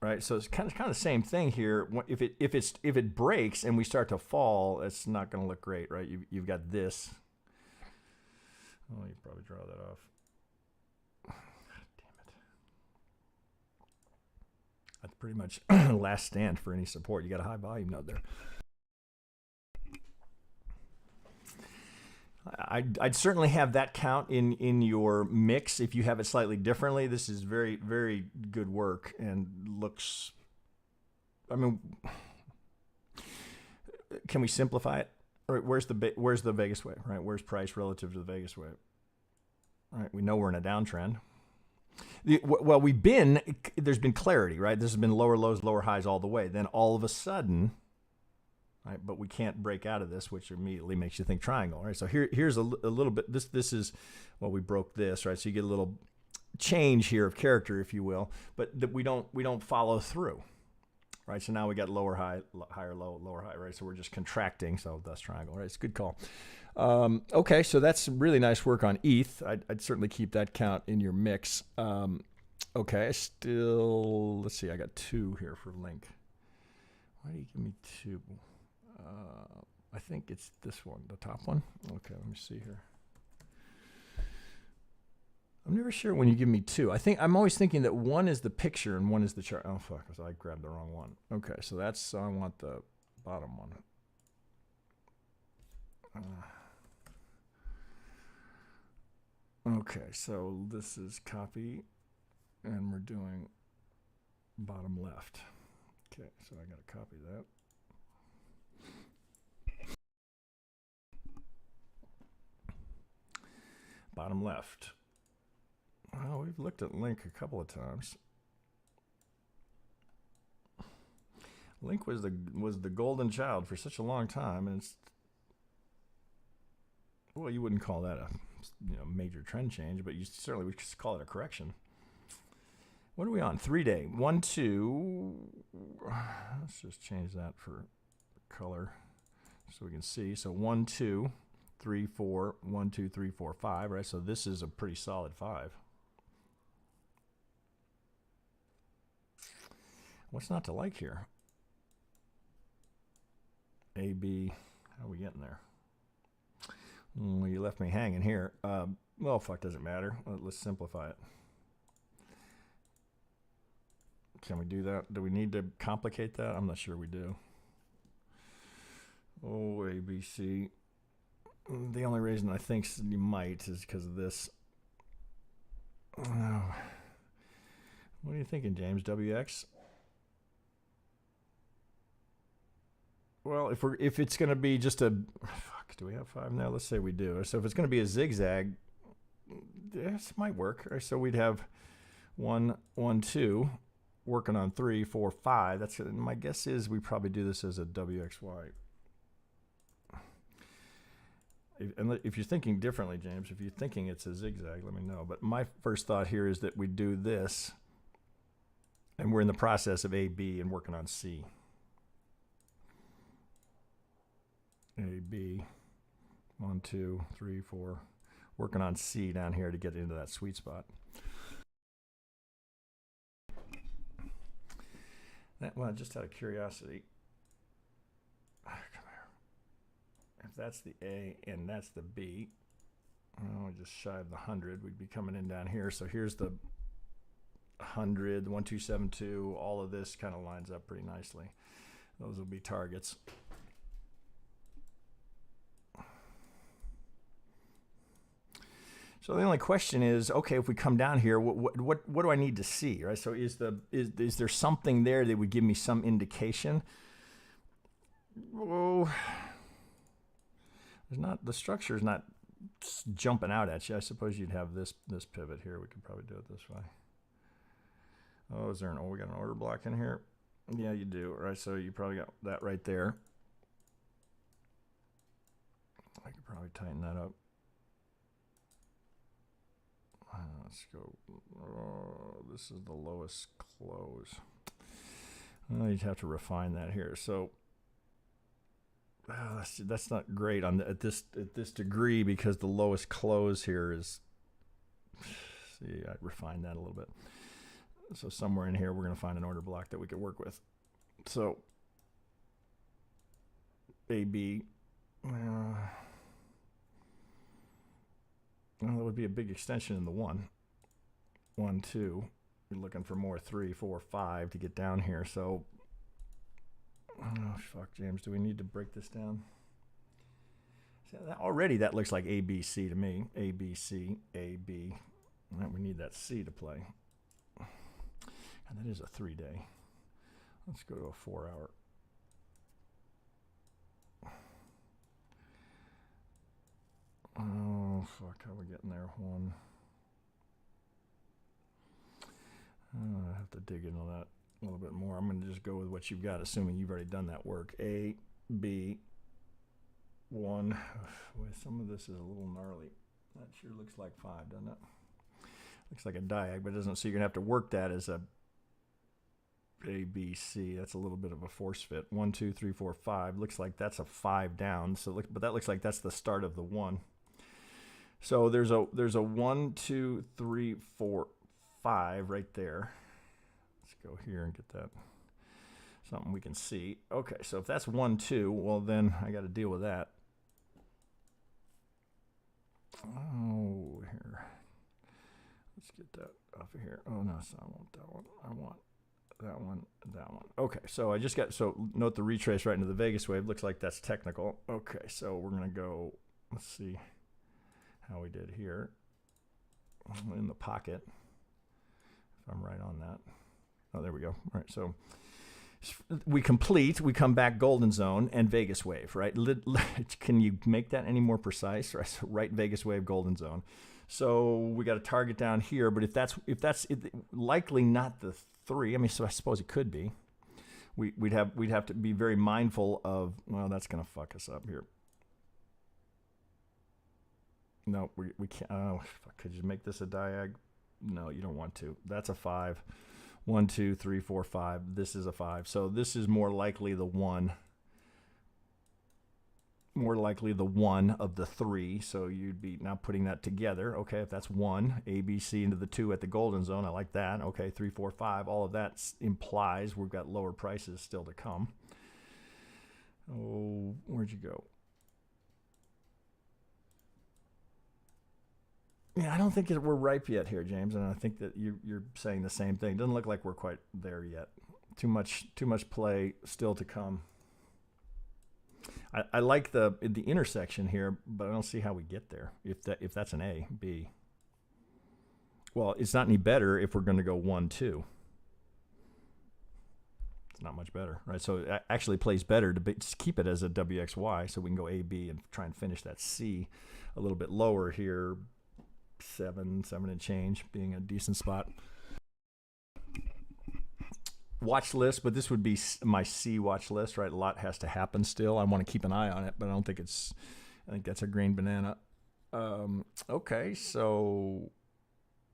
right? So it's kind of the same thing here. If it breaks and we start to fall, it's not going to look great, right? You've got this. Oh, you probably draw that off. Damn it. That's pretty much last stand for any support. You got a high volume node there. I'd certainly have that count in your mix if you have it slightly differently. This is very, very good work and looks, I mean, can we simplify it? Or where's the Vegas wave, right? Where's price relative to the Vegas wave? Right, we know we're in a downtrend. Well, there's been clarity, right? This has been lower lows, lower highs all the way. Then all of a sudden, right, but we can't break out of this, which immediately makes you think triangle, right? So here's a little bit. This is, well, we broke this, right? So you get a little change here of character, if you will, but that we don't follow through, right? So now we got lower high, higher low, lower high, right? So we're just contracting, so thus triangle, right? It's a good call. Okay, so that's really nice work on ETH. I'd certainly keep that count in your mix. Okay, still, let's see, I got 2 here for Link. Why do you give me 2? I think it's this one, the top one. Okay, let me see here. I'm never sure when you give me 2. I'm always thinking that 1 is the picture and 1 is the chart. Oh fuck, I grabbed the wrong one. Okay, so I want the bottom one. Okay, so this is copy, and we're doing bottom left. Okay, so I got to copy that. Bottom left. Well, we've looked at Link a couple of times. Link was the golden child for such a long time, and it's, well, you wouldn't call that a major trend change, but we could call it a correction. What are we on? 3-day. 1, 2. Let's just change that for color so we can see. So 1, 2, 3, 4. 1, 2, 3, 4, 5. Right. So this is a pretty solid 5. What's not to like here? A, B. How are we getting there? Well, you left me hanging here. Well, fuck, doesn't matter. Let's simplify it. Can we do that? Do we need to complicate that? I'm not sure we do. Oh, A, B, C. The only reason I think you might is because of this. Oh. What are you thinking, James? WX? Well, if it's going to be just a, fuck, do we have 5 now? Let's say we do. So if it's going to be a zigzag, this might work. Right, so we'd have 1, 1, 2, working on 3, 4, 5. That's my guess is we probably do this as a WXY. If you're thinking differently, James, if you're thinking it's a zigzag, let me know. But my first thought here is that we do this, and we're in the process of A, B, and working on C. A, B, 1, 2, 3, 4, working on C down here to get into that sweet spot. Well, just out of curiosity, come here. If that's the A and that's the B, oh, just shy of the 100, we'd be coming in down here. So here's the 100, 1272, all of this kind of lines up pretty nicely. Those will be targets. So the only question is, okay, if we come down here, what do I need to see, right? So is there something there that would give me some indication? Oh, there's not, the structure is not jumping out at you. I suppose you'd have this pivot here. We could probably do it this way. Oh, is there an, oh, we got an order block in here? Yeah, you do, right? So you probably got that right there. I could probably tighten that up. Let's go. Oh, this is the lowest close. Well, you'd have to refine that here. So that's not great on at this degree, because the lowest close here is. See, I refined that a little bit. So somewhere in here, we're going to find an order block that we could work with. So AB. Well, that would be a big extension in the 1, 1, 2. We're looking for more 3, 4, 5 to get down here. So, oh fuck, James, do we need to break this down? See, already that looks like ABC to me. ABC, AB. Right, we need that C to play. And that is a 3-day. Let's go to a 4-hour. Oh, fuck, how are we getting there? 1. I have to dig into that a little bit more. I'm going to just go with what you've got, assuming you've already done that work. A, B, 1. Boy, some of this is a little gnarly. That sure looks like 5, doesn't it? Looks like a diag, but it doesn't. So you're going to have to work that as a B, C. That's a little bit of a force fit. 1, 2, 3, 4, 5. Looks like that's a 5 down. So look, but that looks like that's the start of the 1. So there's a 1, 2, 3, 4, 5 right there. Let's go here and get that something we can see. Okay, so if that's 1, 2, well then I got to deal with that. Oh, here. Let's get that off of here. Oh no, so I want that one. I want that one, that one. Okay, so I just got, so note the retrace right into the Vegas wave. Looks like that's technical. Okay, so we're going to go, let's see how we did here. In the pocket, if I'm right on that. Oh, there we go. All right, so we complete, we come back golden zone and Vegas wave, right? Can you make that any more precise? Right, so right Vegas wave, golden zone. So we got a target down here, but if that's likely not the 3, I mean, so I suppose it could be. We'd have to be very mindful of, well, that's going to fuck us up here. No, we can't. Oh, fuck, could you make this a diag? No, you don't want to. That's a 5. 1, 2, 3, 4, 5. This is a 5. So this is more likely the 1. More likely the 1 of the 3. So you'd be now putting that together. Okay, if that's 1, A, B, C into the 2 at the golden zone. I like that. Okay, 3, 4, 5. All of that implies we've got lower prices still to come. Oh, where'd you go? Yeah, I don't think we're ripe yet here, James, and I think that you're saying the same thing. Doesn't look like we're quite there yet. Too much play still to come. I like the intersection here, but I don't see how we get there. If that's an A, B. Well, it's not any better if we're going to go 1, 2. It's not much better, right? So it actually plays better to just keep it as a WXY, so we can go A, B, and try and finish that C a little bit lower here. 7 and change being a decent spot. Watch list, but this would be my C watch list, right? A lot has to happen still. I want to keep an eye on it, but I don't think it's, I think that's a green banana. Okay, so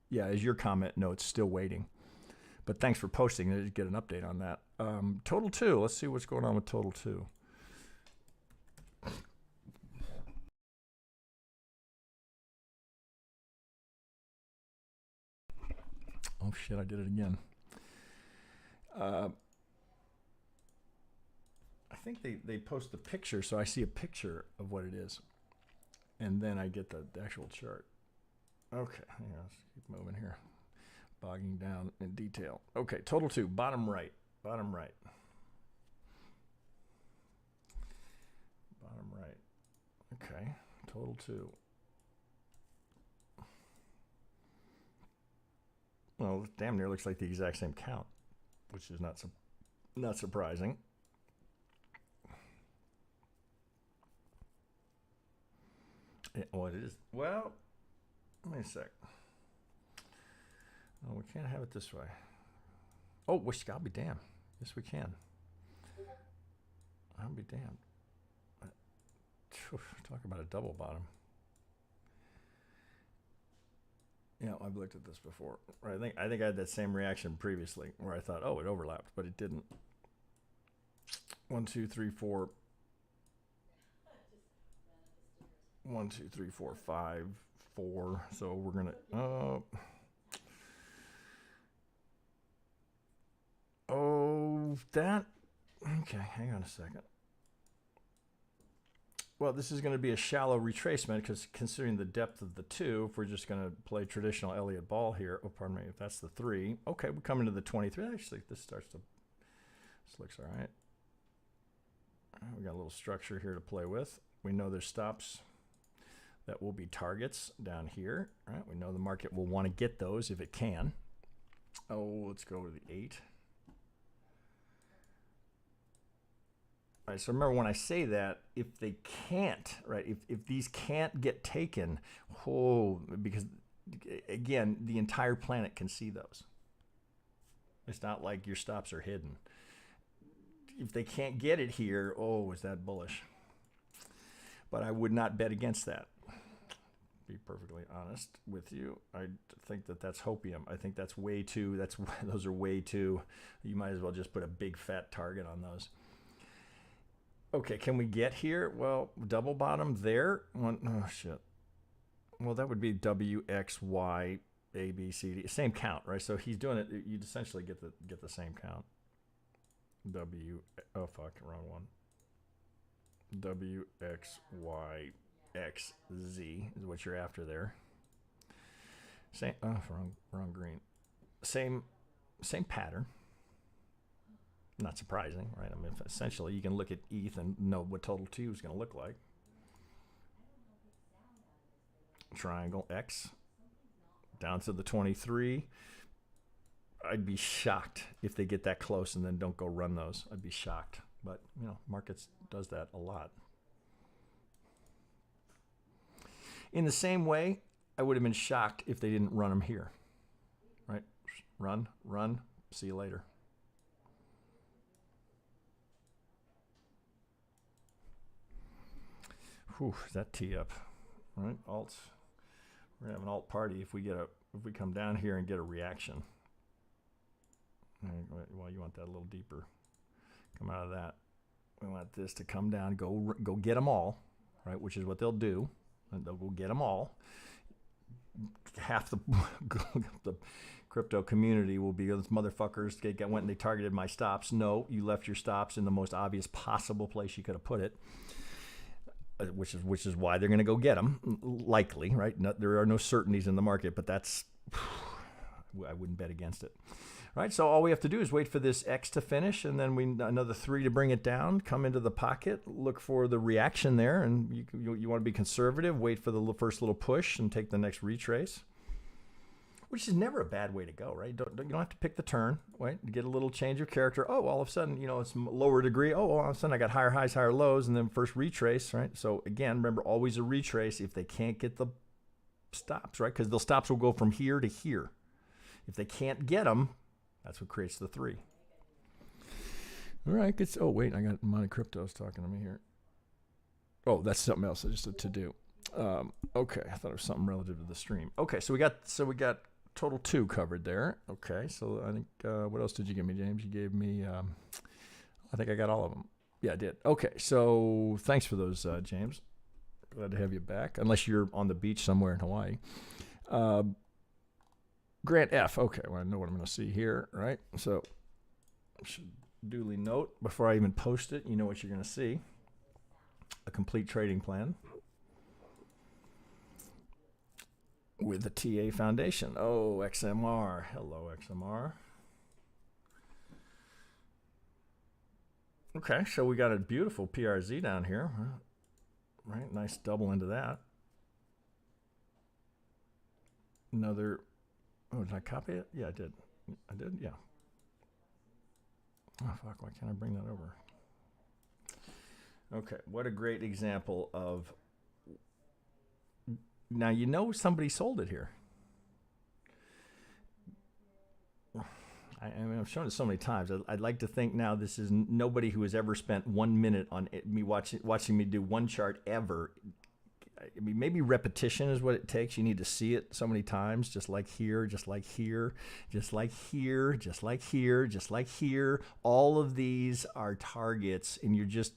yeah, as your comment notes, still waiting. But thanks for posting to get an update on that. Total 2, let's see what's going on with total 2. Oh shit, I did it again. I think they post the picture, so I see a picture of what it is. And then I get the actual chart. Okay, yeah, let's keep moving here. Bogging down in detail. Okay, total 2, bottom right. Bottom right. Bottom right. Okay, total 2. Well, damn near looks like the exact same count, which is not surprising. Oh, it is. Well, wait a sec. No, we can't have it this way. Oh, wish God be damned. Yes, we can. I'll be damned. Talk about a double bottom. Yeah, I've looked at this before. I think I had that same reaction previously, where I thought, oh, it overlapped, but it didn't. 1, 2, 3, 4. 1, 2, 3, 4, 5, 4. So we're gonna. Oh, that. Okay, hang on a second. Well, this is going to be a shallow retracement because considering the depth of the 2, if we're just going to play traditional Elliott ball here, oh, pardon me, if that's the 3, okay, we come into the 23. Actually, this looks all right. We got a little structure here to play with. We know there's stops that will be targets down here, right? We know the market will want to get those if it can. Oh, let's go to the 8. All right, so remember when I say that, if they can't, right, if these can't get taken, oh, because again, the entire planet can see those. It's not like your stops are hidden. If they can't get it here, oh, is that bullish? But I would not bet against that. Be perfectly honest with you. I think that that's hopium. I think that's way too, those are way too, you might as well just put a big fat target on those. Okay, can we get here? Well, double bottom there. Oh, shit. Well, that would be W, X, Y, A, B, C, D. Same count, right? So he's doing it. You'd essentially get the same count. W, oh, fuck, wrong one. W, X, Y, X, Z is what you're after there. Same, oh, wrong green. Same pattern. Not surprising, right? I mean, essentially, you can look at ETH and know what total 2 is going to look like. Triangle X down to the 23. I'd be shocked if they get that close and then don't go run those. I'd be shocked. But, you know, markets does that a lot. In the same way, I would have been shocked if they didn't run them here. Right? Run, see you later. Whew, that tee up, right? Alts. We're gonna have an alt party if we come down here and get a reaction. Well, you want that a little deeper. Come out of that. We want this to come down, go get them all, right? Which is what they'll do. And they'll go get them all. Half the crypto community will be those motherfuckers. They went and they targeted my stops. No, you left your stops in the most obvious possible place you could have put it. Which is why they're going to go get them, likely, right? There are no certainties in the market, but that's, I wouldn't bet against it, right? So all we have to do is wait for this X to finish, and then another 3 to bring it down, come into the pocket, look for the reaction there, and you want to be conservative, wait for the first little push, and take the next retrace. Which is never a bad way to go, right? You don't have to pick the turn, right? You get a little change of character. Oh, all of a sudden, you know, it's lower degree. Oh, all of a sudden I got higher highs, higher lows, and then first retrace, right? So again, remember, always a retrace if they can't get the stops, right? Because the stops will go from here to here. If they can't get them, that's what creates the 3. All right, good. Oh, wait, I got Monte Crypto's talking to me here. Oh, that's something else. Just a to-do. Okay, I thought it was something relative to the stream. Okay, so we got total 2 covered there. Okay, so I think, what else did you give me, James? You gave me, I think I got all of them. Yeah, I did. Okay, so thanks for those, James. Glad to have you back, unless you're on the beach somewhere in Hawaii. Grant F. Okay, well, I know what I'm going to see here, right? So I should duly note, before I even post it, you know what you're going to see. A complete trading plan with the TA foundation. Oh, XMR. Hello, XMR. Okay, so we got a beautiful PRZ down here. Right, nice double into that. Another Oh, did I copy it? Yeah, I did. I did, yeah. Oh, fuck, why can't I bring that over? Okay, what a great example of... Now, you know somebody sold it here. I mean, I've shown it so many times. I'd like to think now this is nobody who has ever spent 1 minute on me watching me do one chart ever. I mean, maybe repetition is what it takes. You need to see it so many times, just like here, just like here, just like here, just like here, just like here. All of these are targets, and you're just...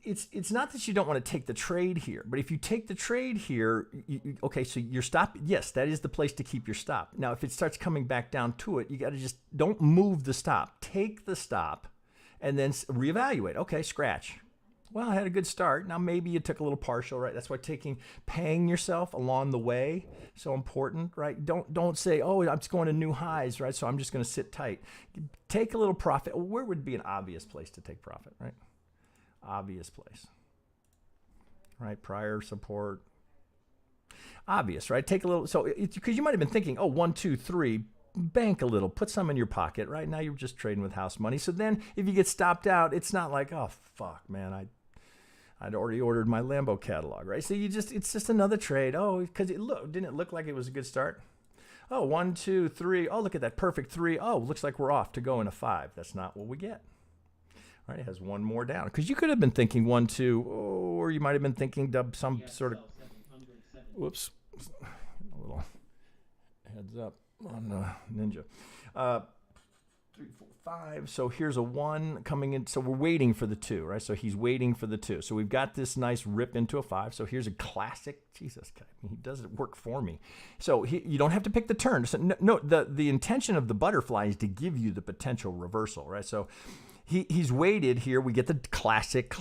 It's not that you don't want to take the trade here, but if you take the trade here, okay, so your stop, yes, that is the place to keep your stop. Now, if it starts coming back down to it, you got to just don't move the stop. Take the stop and then reevaluate. Okay, scratch. Well, I had a good start. Now, maybe you took a little partial, right? That's why paying yourself along the way, so important, right? Don't say, oh, I'm just going to new highs, right? So I'm just going to sit tight. Take a little profit. Where would be an obvious place to take profit, right? Obvious place, right? Prior support, obvious, right? Take a little, so because you might have been thinking, oh, 1, 2, 3, bank a little, put some in your pocket, right? Now you're just trading with house money. So then if you get stopped out, it's not like, oh, fuck, man, I'd already ordered my Lambo catalog, right? So it's just another trade. Oh, because didn't it look like it was a good start? Oh, 1, 2, 3. Oh, look at that perfect 3. Oh, looks like we're off to go in a 5. That's not what we get. Right, it has one more down because you could have been thinking 1, 2, or you might have been thinking some sort of. Whoops, a little heads up on Ninja. 3, 4, 5. So here's a 1 coming in. So we're waiting for the 2, right? So he's waiting for the 2. So we've got this nice rip into a 5. So here's a classic. Jesus, he does it work for me. So you don't have to pick the turn. So no, the intention of the butterfly is to give you the potential reversal, right? So. He's waited here. We get the classic,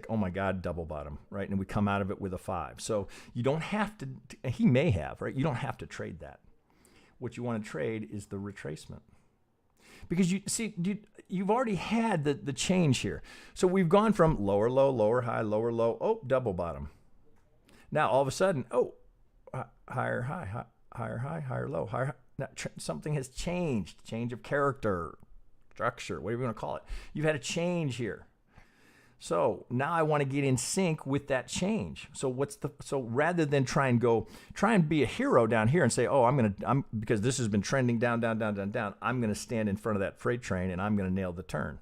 oh my God, double bottom, right? And we come out of it with a 5. So you don't have to, he may have, right? You don't have to trade that. What you want to trade is the retracement. Because you've already had the change here. So we've gone from lower low, lower high, lower low, oh, double bottom. Now all of a sudden, oh, higher high, higher high, higher low, higher high. Now, something has changed, change of character, structure, whatever you want to call it. You've had a change here. So now I want to get in sync with that change. So rather than try and be a hero down here and say, oh, I'm because this has been trending down, down, down, down, down, I'm going to stand in front of that freight train and I'm going to nail the turn.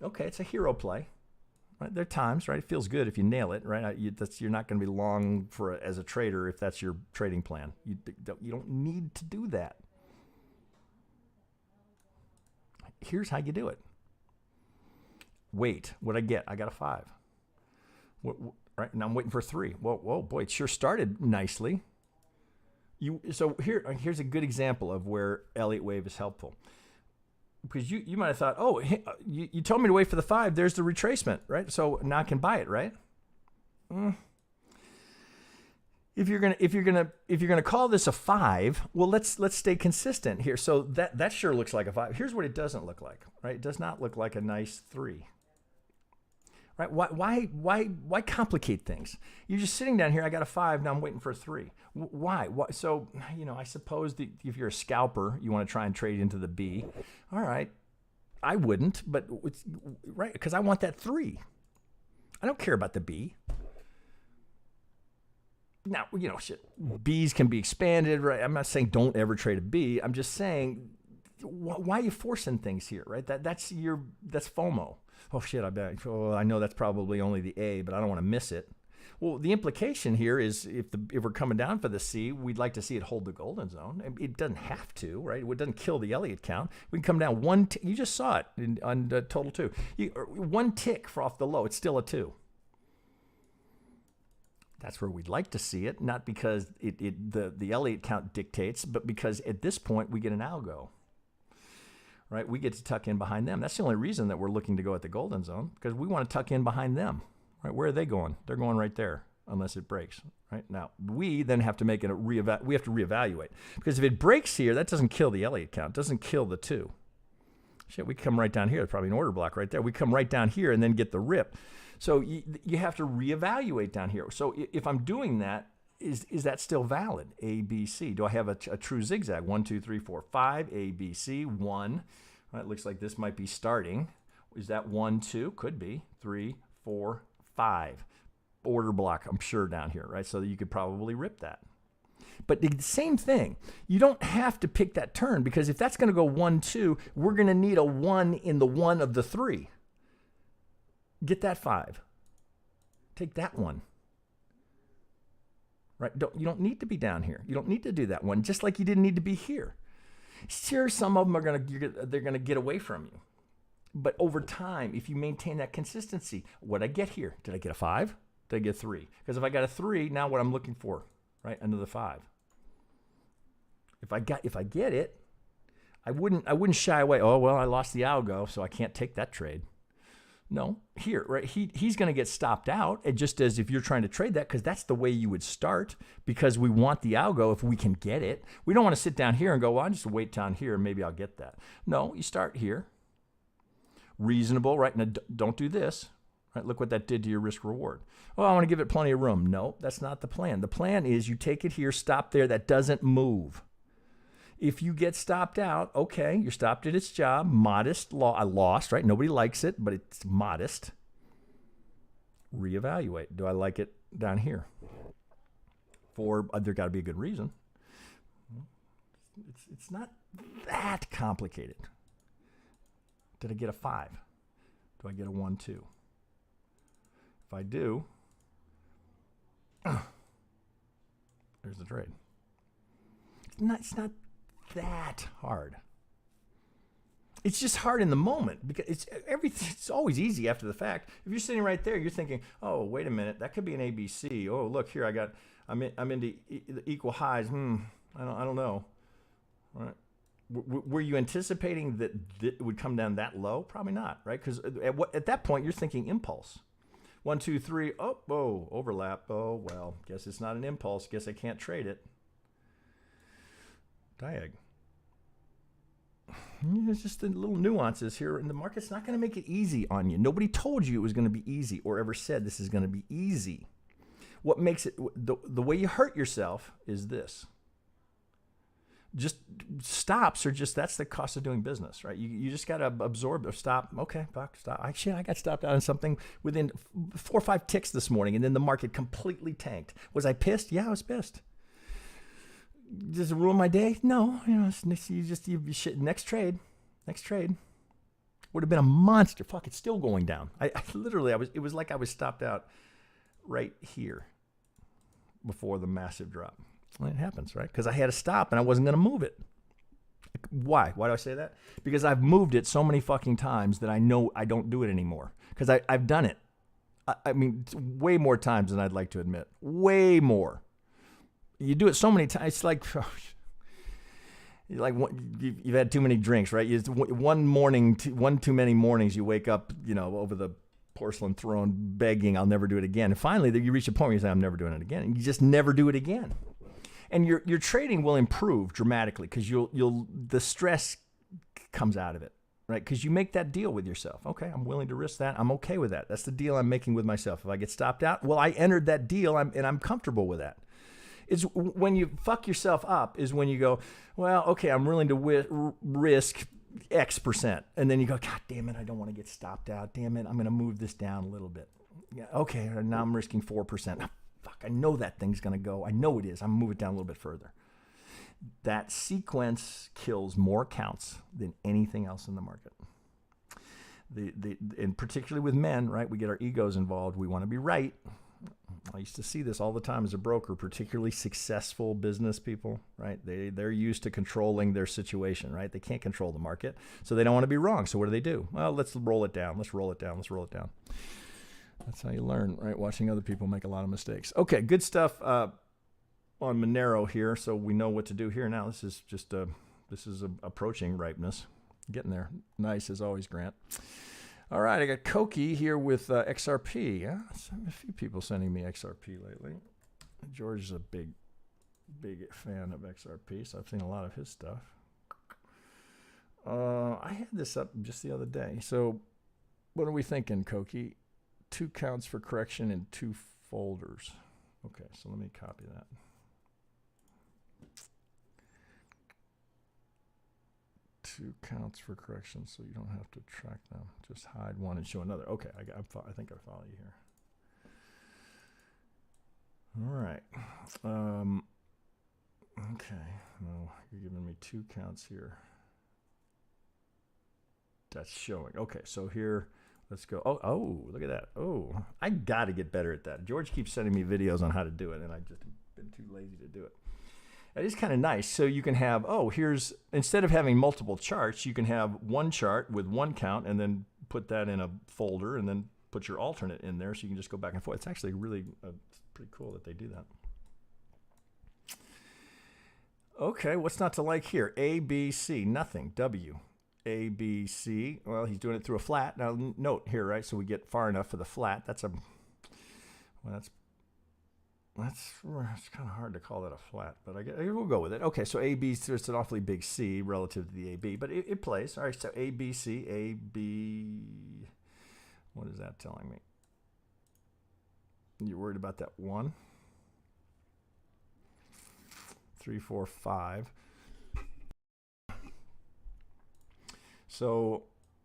Okay, it's a hero play. Right? There are times, right? It feels good if you nail it, right? You're not going to be long as a trader if that's your trading plan. You don't need to do that. Here's how you do it. Wait, what'd I get? I got a 5. Right now I'm waiting for 3. Whoa, boy, it sure started nicely. So here's a good example of where Elliott Wave is helpful. Because you might have thought, oh, you told me to wait for the 5. There's the retracement, right? So now I can buy it, right? If you're gonna call this a 5, well, let's stay consistent here. So that sure looks like a 5. Here's what it doesn't look like, right? It does not look like a nice 3, right? Why complicate things? You're just sitting down here. I got a 5. Now I'm waiting for a 3. Why? So I suppose that if you're a scalper, you want to try and trade into the B. All right, I wouldn't, but it's right because I want that 3. I don't care about the B. Now, shit, Bs can be expanded, right? I'm not saying don't ever trade a B. I'm just saying, why are you forcing things here, right? That's FOMO. Oh, shit, I know that's probably only the A, but I don't want to miss it. Well, the implication here is if we're coming down for the C, we'd like to see it hold the golden zone. It doesn't have to, right? It doesn't kill the Elliott count. We can come down one you just saw it on total 2. One tick off the low, it's still a 2. That's where we'd like to see it, not because the Elliott count dictates, but because at this point we get an algo, right? We get to tuck in behind them. That's the only reason that we're looking to go at the golden zone, because we want to tuck in behind them, right? Where are they going? They're going right there, unless it breaks, right? Now, we then have to make it we have to reevaluate, because if it breaks here, that doesn't kill the Elliott count, doesn't kill the 2. Shit, we come right down here. There's probably an order block right there. We come right down here and then get the rip. So you have to reevaluate down here. So if I'm doing that, is that still valid? A, B, C. Do I have a true zigzag? 1, 2, 3, 4, 5. A, B, C. 1. Right, it looks like this might be starting. Is that 1, 2? Could be. 3, 4, 5. Order block, I'm sure, down here, right? So you could probably rip that. But the same thing. You don't have to pick that turn, because if that's going to go 1, 2, we're going to need a 1 in the 1 of the 3. Get that 5. Take that 1. Right? You don't need to be down here. You don't need to do that 1, just like you didn't need to be here. Sure, some of them they're going to get away from you. But over time, if you maintain that consistency, what'd I get here? Did I get a 5? Did I get a 3? Because if I got a 3, now what I'm looking for, right? Another 5. If I get it, I wouldn't shy away. Oh, well, I lost the algo, so I can't take that trade. No, here, right? He's going to get stopped out, and just as if you're trying to trade that, because that's the way you would start, because we want the algo if we can get it. We don't want to sit down here and go, well, I'll just wait down here and maybe I'll get that. No, you start here. Reasonable, right? Now, don't do this. Right? Look what that did to your risk reward. Oh, I want to give it plenty of room. No, that's not the plan. The plan is you take it here, stop there. That doesn't move. If you get stopped out, okay, you're stopped at its job. Modest, I lost, right? Nobody likes it, but it's modest. Reevaluate. Do I like it down here? There got to be a good reason. It's not that complicated. Did I get a 5? Do I get a 1, 2? If I do, there's the trade. It's not that hard. It's just hard in the moment, because it's always easy after the fact. If you're sitting right there, you're thinking, oh, wait a minute, that could be an ABC. Oh, look here, I'm into the equal highs. I don't know. All right. Were you anticipating that it would come down that low? Probably not, right? Because at that point, you're thinking impulse. 1, 2, 3. Oh, overlap. Oh, well, guess it's not an impulse. Guess I can't trade it. Diag. There's just the little nuances here, and the market's not going to make it easy on you. Nobody told you it was going to be easy, or ever said this is going to be easy. What makes it, the way you hurt yourself is this. Just stops are just, that's the cost of doing business, right? You just got to absorb or stop. Okay, fuck, stop. I got stopped out on something within 4 or 5 ticks this morning, and then the market completely tanked. Was I pissed? Yeah, I was pissed. Does it ruin my day? No. Next trade would have been a monster. Fuck, it's still going down. It was like I was stopped out right here before the massive drop. Well, it happens, right? Because I had to stop and I wasn't going to move it. Why? Why do I say that? Because I've moved it so many fucking times that I know I don't do it anymore. Because I've done it. I mean, way more times than I'd like to admit. Way more. You do it so many times. It's like you've had too many drinks, right? One too many mornings you wake up, over the porcelain throne begging, I'll never do it again. And finally, you reach a point where you say, I'm never doing it again. And you just never do it again. And your trading will improve dramatically, because the stress comes out of it, right? Because you make that deal with yourself. Okay, I'm willing to risk that. I'm okay with that. That's the deal I'm making with myself. If I get stopped out, well, I entered that deal, and I'm comfortable with that. It's when you fuck yourself up is when you go, well, okay, I'm willing to risk X%. And then you go, God damn it, I don't want to get stopped out. Damn it, I'm going to move this down a little bit. Yeah, okay, now I'm risking 4%. Oh, fuck, I know that thing's going to go. I know it is. I'm going to move it down a little bit further. That sequence kills more accounts than anything else in the market. And particularly with men, right? We get our egos involved. We want to be right. I used to see this all the time as a broker, particularly successful business people, right? They're used to controlling their situation, right? They can't control the market, so they don't want to be wrong. So what do? Well, let's roll it down. Let's roll it down. Let's roll it down. That's how you learn, right? Watching other people make a lot of mistakes. Okay, good stuff on Monero here, so we know what to do here now. This is approaching ripeness. Getting there. Nice as always, Grant. All right, I got Koki here with XRP. Yeah, a few people sending me XRP lately. George is a big fan of XRP, so I've seen a lot of his stuff. I had this up just the other day. So what are we thinking, Koki? 2 counts for correction in 2 folders. Okay, so let me copy that. Two counts for corrections, so you don't have to track them. Just hide one and show another. Okay, I think I follow you here. All right. Okay, no, you're giving me two counts here. That's showing. Okay, so here, let's go. Oh, look at that. Oh, I got to get better at that. George keeps sending me videos on how to do it, and I've just been too lazy to do it. It is kind of nice. So you can have, instead of having multiple charts, you can have one chart with one count and then put that in a folder and then put your alternate in there so you can just go back and forth. It's actually really pretty cool that they do that. Okay, what's not to like here? A, B, C, nothing. W, A, B, C. Well, he's doing it through a flat. Now, note here, right? So we get far enough for the flat. That's kind of hard to call that a flat, but we'll go with it. Okay, so A, B, it's an awfully big C relative to the A, B, but it plays. All right, so A, B, C, A, B. What is that telling me? You're worried about that 1, 3, 4, 5. So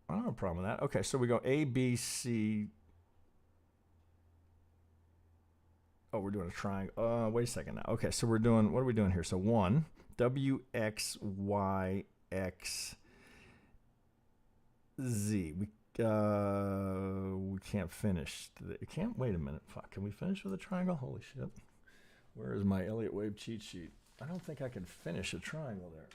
I don't have a problem with that. Okay, so we go A, B, C. Oh, we're doing a triangle. Wait a second now. Okay, so what are we doing here? So 1, W, X, Y, X, Z. We can't finish. Wait a minute. Fuck, can we finish with a triangle? Holy shit. Where is my Elliott Wave cheat sheet? I don't think I can finish a triangle there.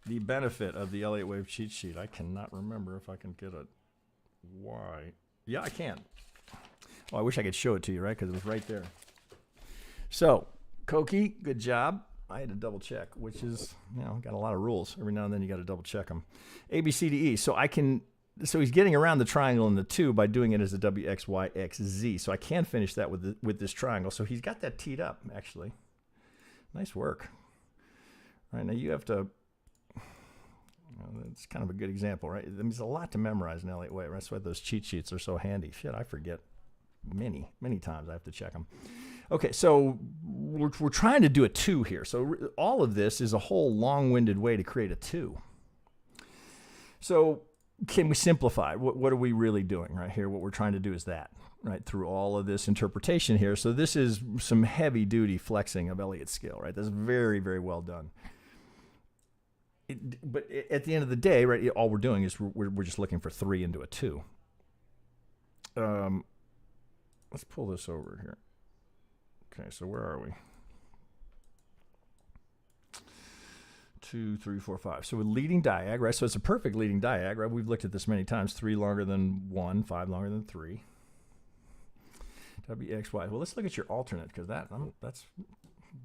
The benefit of the Elliott Wave cheat sheet. I cannot remember if I can get a Y. Yeah, I can. Oh, I wish I could show it to you, right? Because it was right there. So, Koki, good job. I had to double check, which is, got a lot of rules. Every now and then you got to double check them. A, B, C, D, E. So he's getting around the triangle in the 2 by doing it as a W, X, Y, X, Z. So I can finish that with this triangle. So he's got that teed up, actually. Nice work. All right, now you have to... It's kind of a good example, right? There's a lot to memorize in Elliott Wave. That's why those cheat sheets are so handy. Shit, I forget many times. I have to check them. Okay, so we're trying to do a 2 here. So all of this is a whole long-winded way to create a 2. So can we simplify? What are we really doing right here? What we're trying to do is that, right, through all of this interpretation here. So this is some heavy-duty flexing of Elliott's scale, right? That's very, very well done. But at the end of the day, right, all we're doing is we're just looking for 3 into a 2. Let's pull this over here. Okay, so where are we? 2, 3, 4, 5. So with leading diag, right? So it's a perfect leading diag, right? We've looked at this many times. 3 longer than 1, 5 longer than 3. W, X, Y. Well, let's look at your alternate because that's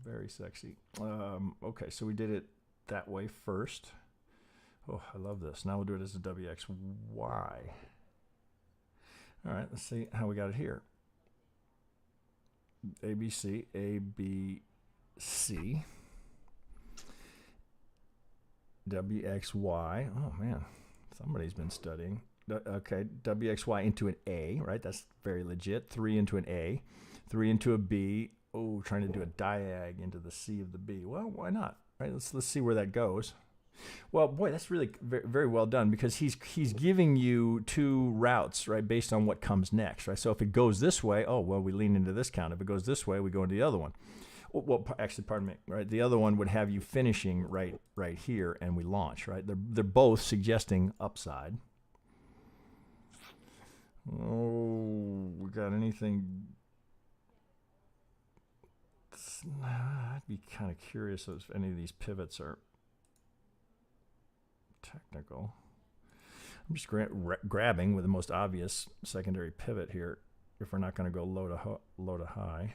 very sexy. Okay, so we did it that way first. Oh, I love this. Now we'll do it as a WXY. All right, let's see how we got it here. ABC, ABC, WXY. Oh, man, somebody's been studying. Okay, WXY into an A, right? That's very legit. 3 into an A, 3 into a B. Oh, trying to do a diag into the C of the B. Well, why not? Right, let's see where that goes. Well, boy, that's really very, very well done because he's giving you 2 routes, right, based on what comes next, right? So if it goes this way, oh, well, we lean into this count. If it goes this way, we go into the other one. Well, actually, pardon me, right? The other one would have you finishing right here, and we launch, right? They're both suggesting upside. Oh, we got anything? I'd be kind of curious if any of these pivots are technical. I'm just grabbing with the most obvious secondary pivot here if we're not going to go low to high.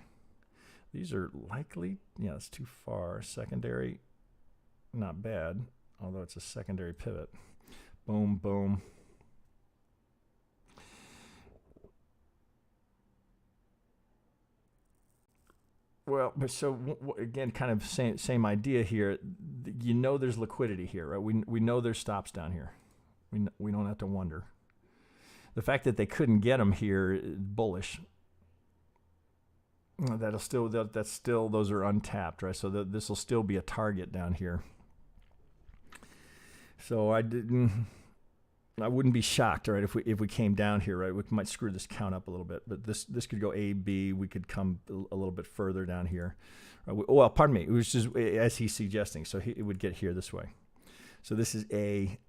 These are likely, yeah, it's too far. Secondary, not bad, although it's a secondary pivot. Boom, boom. Well, but so again, kind of same idea here. You know there's liquidity here, right? We know there's stops down here. We don't have to wonder. The fact that they couldn't get them here is bullish. That's still, those are untapped, right? So this will still be a target down here. So I wouldn't be shocked, right, if we came down here, right? We might screw this count up a little bit, but this could go A, B. We could come a little bit further down here. Well, pardon me, it was just as he's suggesting. So it would get here this way. So this is A,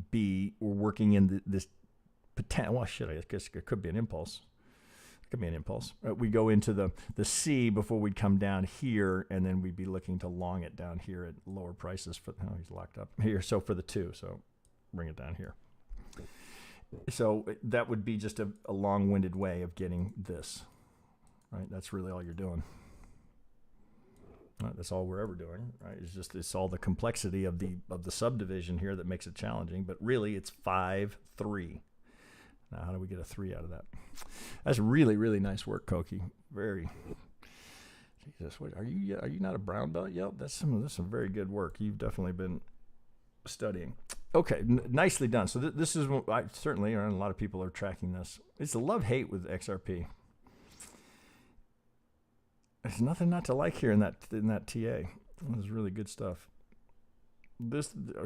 B. We're working in this potential. Well, shit, I guess it could be an impulse. Could be an impulse. We go into the C before we'd come down here, and then we'd be looking to long it down here at lower prices. He's locked up here. So for the 2, so bring it down here. So that would be just a long-winded way of getting this, right? That's really all you're doing. Right, that's all we're ever doing, right? It's all the complexity of the subdivision here that makes it challenging. But really, it's 5, 3. Now, how do we get a 3 out of that? That's really, really nice work, Koki. Very. Jesus, wait, are you not a brown belt yet? That's some very good work. You've definitely been studying. Okay, nicely done. So this is what I certainly, and a lot of people are tracking this. It's a love-hate with XRP. There's nothing not to like here in that TA. This is really good stuff.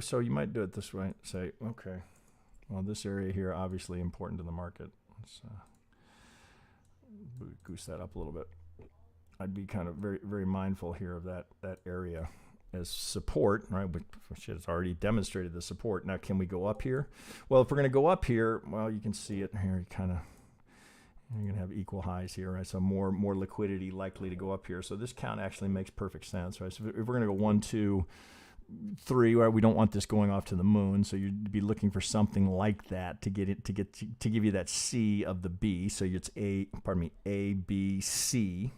So you might do it this way. Say, okay. Well, this area here obviously important to the market. Let's goose that up a little bit. I'd be kind of very, very mindful here of that area as support, right? But shit, it's already demonstrated the support. Now, can we go up here? Well, if we're going to go up here, well, you can see it here. You're going to have equal highs here, right? So more liquidity likely to go up here. So this count actually makes perfect sense, right? So if we're going to go 1, 2, 3, right? We don't want this going off to the moon, so you'd be looking for something like that to give you that C of the B. So it's A, B, C.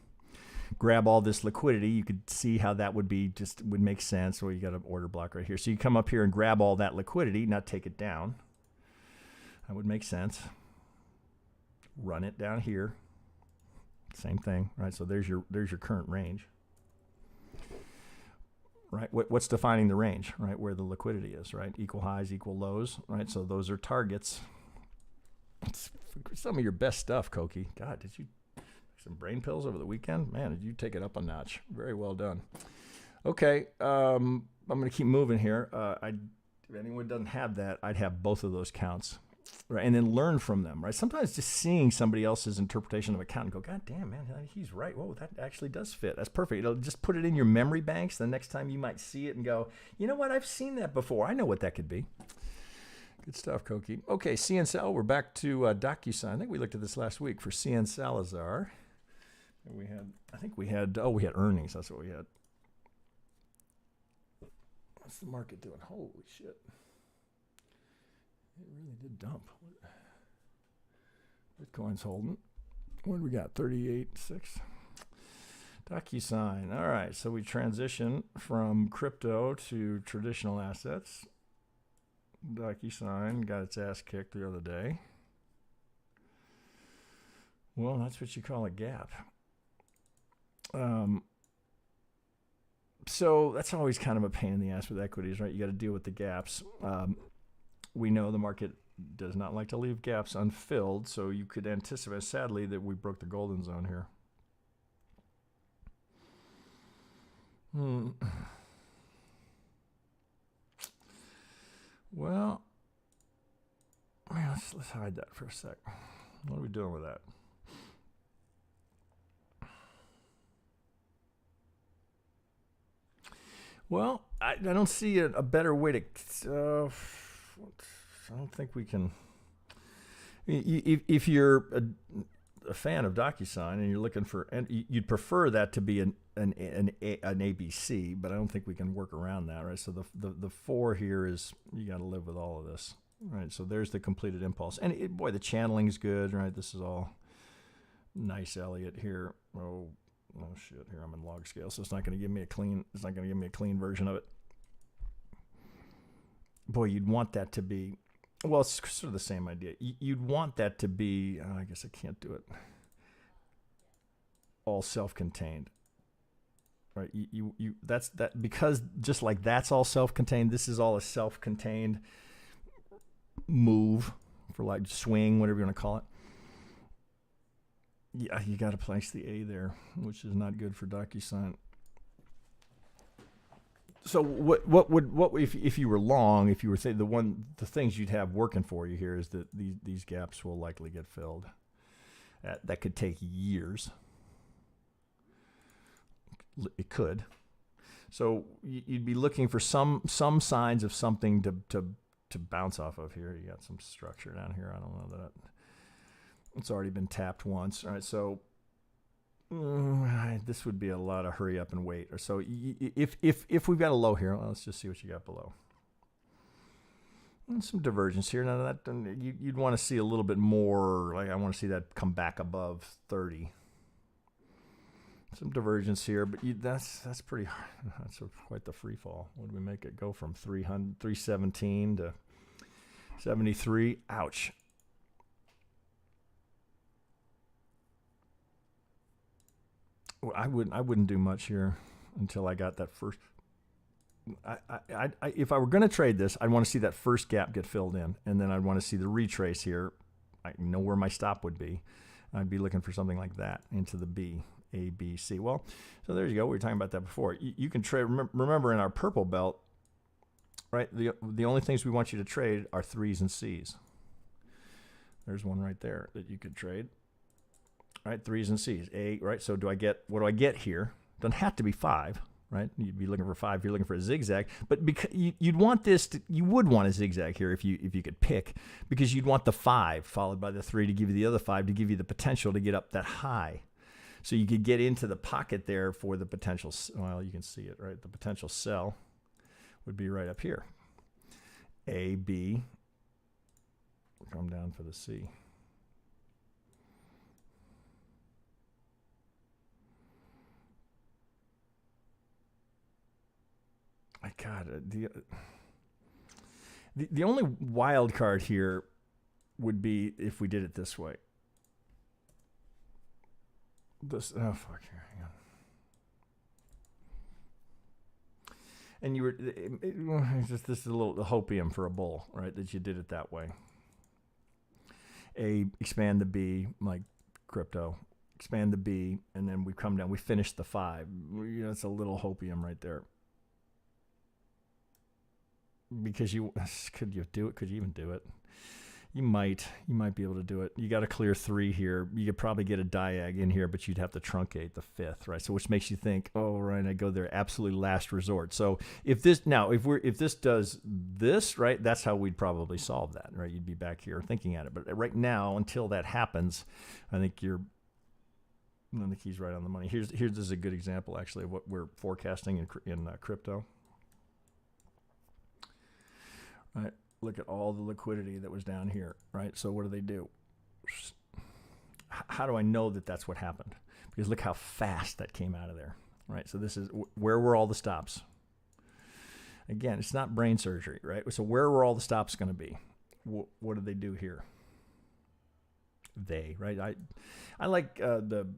Grab all this liquidity. You could see how that would make sense. Well, you got an order block right here. So you come up here and grab all that liquidity, not take it down. That would make sense. Run it down here. Same thing, right? So there's your current range. Right, what's defining the range, right? Where the liquidity is, right? Equal highs, equal lows, right? So those are targets. It's some of your best stuff, Koki. God, did you take some brain pills over the weekend? Man, did you take it up a notch? Very well done. Okay, I'm going to keep moving here. If anyone doesn't have that, I'd have both of those counts. Right, and then learn from them, right? Sometimes just seeing somebody else's interpretation of a count and go, God damn, man, he's right. Whoa, that actually does fit. That's perfect. It'll just put it in your memory banks. The next time you might see it and go, you know what? I've seen that before. I know what that could be. Good stuff, Koki. Okay, CN we're back to DocuSign. I think we looked at this last week for CN Salazar. We had earnings. That's what we had. What's the market doing? Holy shit. It really did dump. Bitcoin's holding. What do we got? 38.6. DocuSign. All right, so we transition from crypto to traditional assets. DocuSign got its ass kicked the other day. Well, that's what you call a gap. So that's always kind of a pain in the ass with equities, right? You got to deal with the gaps. We know the market does not like to leave gaps unfilled, so you could anticipate, sadly, that we broke the golden zone here. Well, let's hide that for a sec. What are we doing with that? Well, I don't see a better way to... I don't think we can. If you're a fan of DocuSign and you're looking for, and you'd prefer that to be an ABC, but I don't think we can work around that, right? So the 4 here is you got to live with all of this, right? So there's the completed impulse, and boy, the channeling's good, right? This is all nice, Elliott here. Oh shit! Here I'm in log scale, so it's not going to give me a clean. It's not going to give me a clean version of it. Boy, you'd want that to be. Well, it's sort of the same idea. You'd want that to be, I guess I can't do it, all self-contained. right? That's that, because just like that's all self-contained, this is all a self-contained move, for like swing, whatever you want to call it. Yeah, you got to place the A there, which is not good for DocuSign. So what if you were long, if you were saying the things you'd have working for you here is that these gaps will likely get filled. That could take years. It could. So you'd be looking for some signs of something to bounce off of here. You got some structure down here. I don't know that it's already been tapped once. All right, so this would be a lot of hurry up and wait. Or so if we've got a low here, well, let's just see what you got below. And some divergence here. Now that you'd want to see a little bit more. Like I want to see that come back above 30. Some divergence here, but that's pretty hard. That's quite the free fall. What do we make it go from 317 to 73? Ouch. I wouldn't do much here until I got that first. If I were going to trade this, I'd want to see that first gap get filled in, and then I'd want to see the retrace here. I know where my stop would be. I'd be looking for something like that into the B, A, B, C. Well, so there you go. We were talking about that before. You can trade. Remember, in our purple belt, right? The only things we want you to trade are 3s and C's. There's one right there that you could trade. Right, 3s and C's. A, right? So what do I get here? Doesn't have to be 5, right? You'd be looking for 5 if you're looking for a zigzag. But because you'd want this, you would want a zigzag here if you could pick, because you'd want the 5 followed by the 3 to give you the other 5 to give you the potential to get up that high. So you could get into the pocket there for the potential. Well, you can see it, right? The potential sell would be right up here. A, B, come down for the C. My God, the only wild card here would be if we did it this way. Oh fuck! Here, hang on. And you were this is a little hopium for a bull, right? That you did it that way. A, expand the B, like crypto. Expand the B, and then we come down. We finish the 5. It's a little hopium right there. Because could you do it? Could you even do it? You might be able to do it. You got to clear 3 here. You could probably get a diag in here, but you'd have to truncate the 5th, right? So which makes you think, oh, right, I go there, absolutely last resort. So if this does this, right, that's how we'd probably solve that, right? You'd be back here thinking at it. But right now, until that happens, I think he's right on the money. Here's this is a good example actually of what we're forecasting in crypto. Right, look at all the liquidity that was down here, right? So what do? How do I know that that's what happened? Because look how fast that came out of there, right? So this is, where were all the stops? Again, it's not brain surgery, right? So where were all the stops going to be? What did they do here? Right? I like the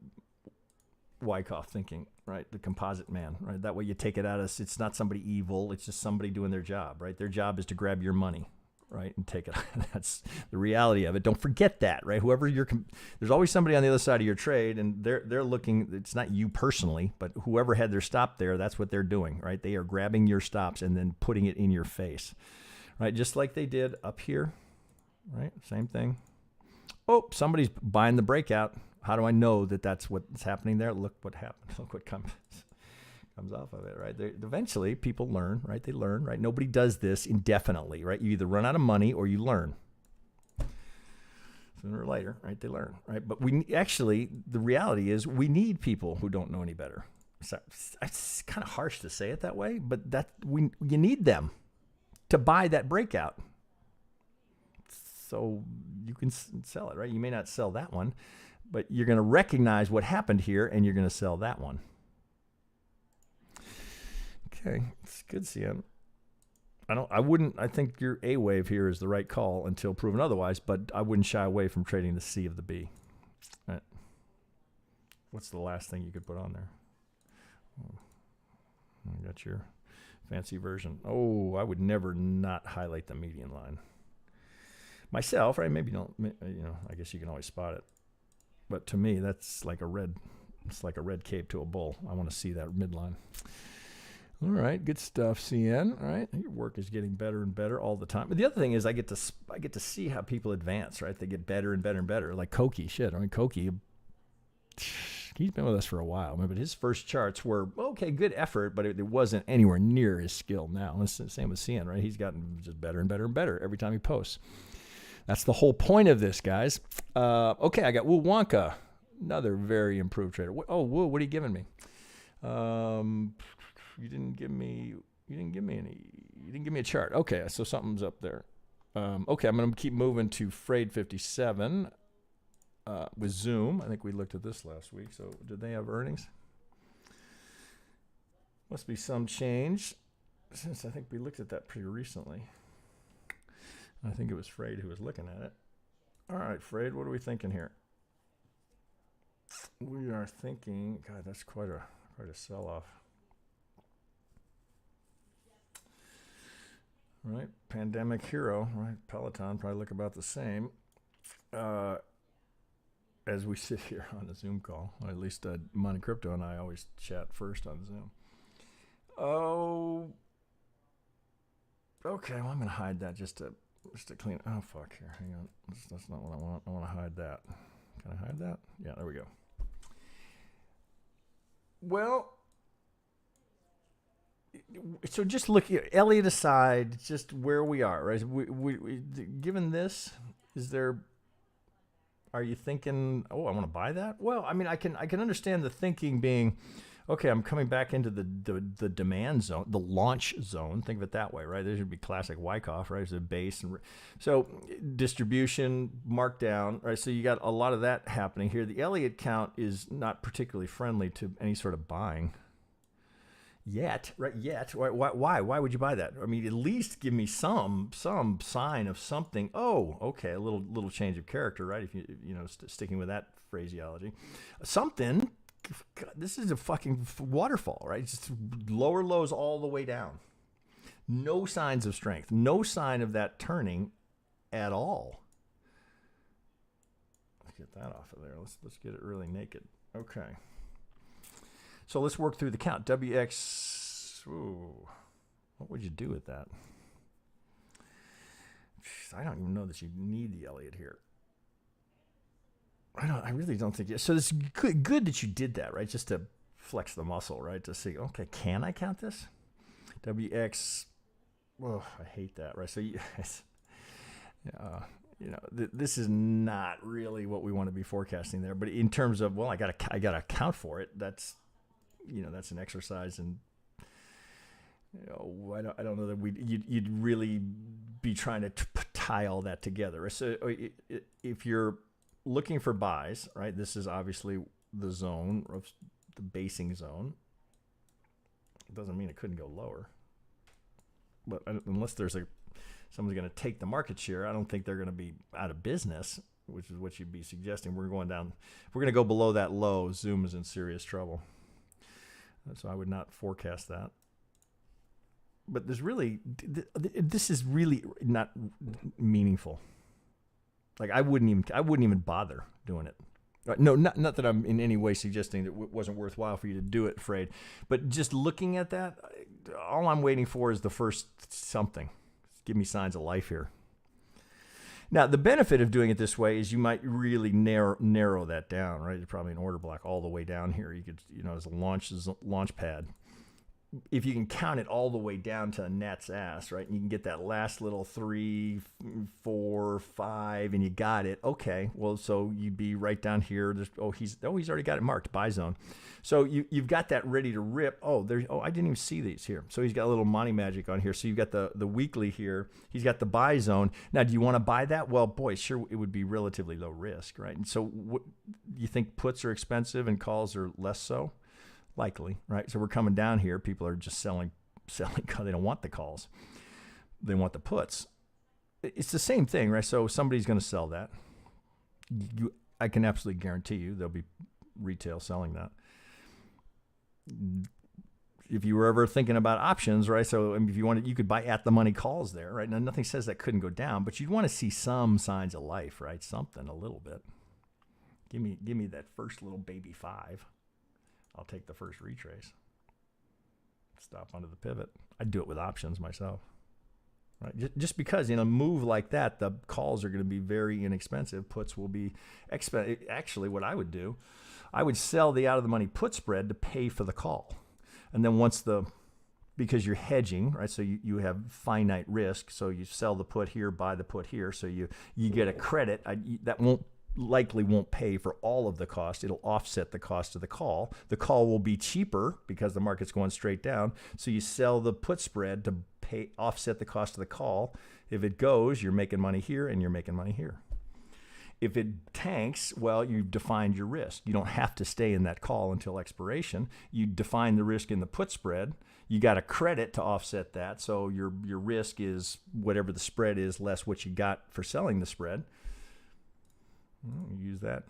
Wyckoff thinking, right? The composite man, right? That way you take it out as it's not somebody evil. It's just somebody doing their job, right? Their job is to grab your money, right? And take it. That's the reality of it. Don't forget that, right? There's always somebody on the other side of your trade, and they're looking. It's not you personally, but whoever had their stop there, that's what they're doing, right? They are grabbing your stops and then putting it in your face, right? Just like they did up here, right? Same thing. Oh, somebody's buying the breakout. How do I know that that's what's happening there? Look what happened. Look what comes off of it, right? Eventually, people learn, right? They learn, right? Nobody does this indefinitely, right? You either run out of money or you learn. Sooner or later, right? They learn, right? But the reality is we need people who don't know any better. So it's kind of harsh to say it that way, but you need them to buy that breakout. So you can sell it, right? You may not sell that one, but you're going to recognize what happened here, and you're going to sell that one. Okay, it's good, CM. I think your A wave here is the right call until proven otherwise, but I wouldn't shy away from trading the C of the B. All right. What's the last thing you could put on there? I got your fancy version. Oh, I would never not highlight the median line. Myself, right? Maybe you don't, I guess you can always spot it. But to me, that's like it's like a red cape to a bull. I want to see that midline. All right, good stuff, CN. All right, your work is getting better and better all the time. But the other thing is I get to see how people advance, right? They get better and better and better. Like Koki, Koki, he's been with us for a while, but his first charts were, okay, good effort, but it wasn't anywhere near his skill now. It's the same with CN, right? He's gotten just better and better and better every time he posts. That's the whole point of this, guys. Okay, I got Wu Wonka, another very improved trader. Oh, Wu, what are you giving me? You didn't give me a chart. Okay, so something's up there. Okay, I'm going to keep moving to Frade 57 with Zoom. I think we looked at this last week. So did they have earnings? Must be some change since I think we looked at that pretty recently. I think it was Frade who was looking at it. All right, Frade, what are we thinking here? We are thinking, God, that's quite a sell-off. Right, pandemic hero, right? Peloton probably look about the same as we sit here on the Zoom call. Or at least Monte Crypto and I always chat first on Zoom. Oh, okay. Well, I'm going to hide that just to clean. Oh, fuck here. Hang on. That's not what I want. I want to hide that. Can I hide that? Yeah, there we go. Well, so just look at Elliott aside, just where we are, right? We given this, are you thinking, oh, I want to buy that? Well, I mean, I can understand the thinking being, okay, I'm coming back into the demand zone, the launch zone. Think of it that way, right? There should be classic Wyckoff, right? There's a base. So distribution, markdown, right? So you got a lot of that happening here. The Elliott count is not particularly friendly to any sort of buying. Yet, right? Why would you buy that? I mean, at least give me some sign of something. Oh, okay, a little change of character, right? If sticking with that phraseology, something. God, this is a fucking waterfall, right? Just lower lows all the way down. No signs of strength. No sign of that turning at all. Let's get that off of there. Let's get it really naked. Okay. So let's work through the count. WX, ooh, what would you do with that? I don't even know that you need the Elliott here. I really don't think so. It's good that you did that, right? Just to flex the muscle, right? To see, okay, can I count this? WX, oh, I hate that, right? So this is not really what we want to be forecasting there. But in terms of, well, I gotta account for it. That's an exercise, and I don't know that you'd really be trying to tie all that together. So if you're looking for buys, right? This is obviously the zone, the basing zone. It doesn't mean it couldn't go lower, but unless someone's going to take the market share, I don't think they're going to be out of business, which is what you'd be suggesting. We're going down. If we're going to go below that low, Zoom is in serious trouble. So I would not forecast that. But this is really not meaningful. Like I wouldn't even bother doing it. No, not that I'm in any way suggesting that it wasn't worthwhile for you to do it, Frade. But just looking at that, all I'm waiting for is the first something. Give me signs of life here. Now, the benefit of doing it this way is you might really narrow that down, right? It's probably an order block all the way down here. You could, as a launch pad. If you can count it all the way down to a net's ass, right? And you can get that last little 3, 4, 5, and you got it. Okay, well, so you'd be right down here. He's already got it marked, buy zone. So you've got that ready to rip. I didn't even see these here. So he's got a little money magic on here. So you've got the weekly here. He's got the buy zone. Now, do you want to buy that? Well, boy, sure, it would be relatively low risk, right? And so you think puts are expensive and calls are less so? Likely, right? So we're coming down here. People are just selling because they don't want the calls. They want the puts. It's the same thing, right? So somebody's going to sell that. I can absolutely guarantee you there'll be retail selling that. if you were ever thinking about options, right? So if you wanted, you could buy at the money calls there, right? Now nothing says that couldn't go down, but you'd want to see some signs of life, right? Something a little bit. Give me that first little baby 5. I'll take the first retrace. Stop under the pivot. I'd do it with options myself. Right? Just because in a move like that, the calls are going to be very inexpensive. Puts will be expensive. Actually, what I would do, I would sell the out of the money put spread to pay for the call. And then because you're hedging, right? So you have finite risk. So you sell the put here, buy the put here. So you get a credit that likely won't pay for all of the cost. It'll offset the cost of the call. The call will be cheaper because the market's going straight down. So you sell the put spread to offset the cost of the call. If it goes, you're making money here and you're making money here. If it tanks, well, you've defined your risk. You don't have to stay in that call until expiration. You define the risk in the put spread. You got a credit to offset that. So your risk is whatever the spread is less what you got for selling the spread. Use that.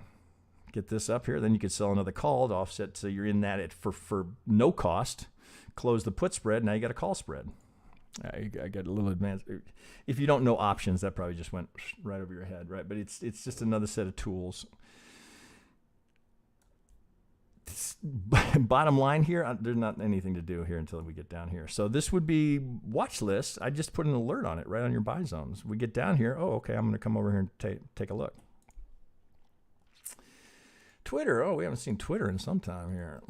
Get this up here. Then you could sell another call to offset. So you're in that for no cost. Close the put spread. Now you got a call spread. I got a little advanced. If you don't know options, that probably just went right over your head, right? But it's just another set of tools. Bottom line here, there's not anything to do here until we get down here. So this would be watch list. I just put an alert on it right on your buy zones. We get down here. Oh, okay. I'm going to come over here and take a look. Twitter. Oh, we haven't seen Twitter in some time here.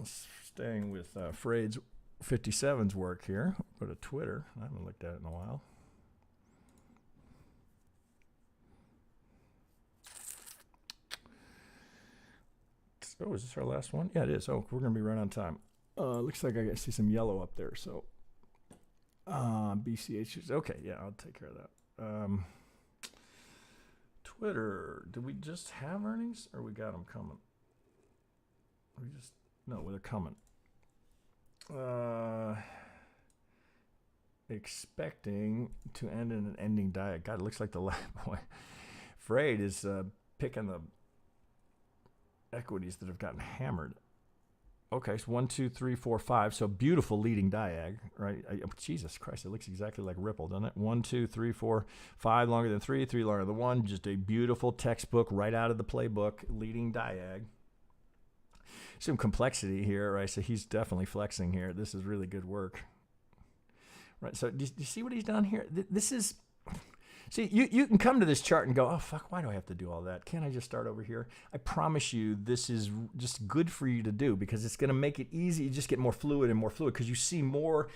Staying with Freyd's 57's work here. Go to Twitter. I haven't looked at it in a while. Oh, is this our last one? Yeah, it is. Oh, we're going to be right on time. Looks like I see some yellow up there. So, BCH. Okay, yeah, I'll take care of that. Twitter. Did we just have earnings or we got them coming? No, they're coming. Expecting to end in an ending diet. God, it looks like the last boy. Freyd is picking the equities that have gotten hammered. Okay, so 1, 2, 3, 4, 5. So beautiful leading diag, right? Jesus Christ, it looks exactly like Ripple, doesn't it? 1, 2, 3, 4, 5 longer than 3, 3 longer than 1. Just a beautiful textbook right out of the playbook, leading diag. Some complexity here, right? So he's definitely flexing here. This is really good work, right? So do you see what he's done here? This is, see, you can come to this chart and go, oh, fuck, why do I have to do all that? Can't I just start over here? I promise you this is just good for you to do because it's going to make it easy. You just get more fluid and more fluid because you see more.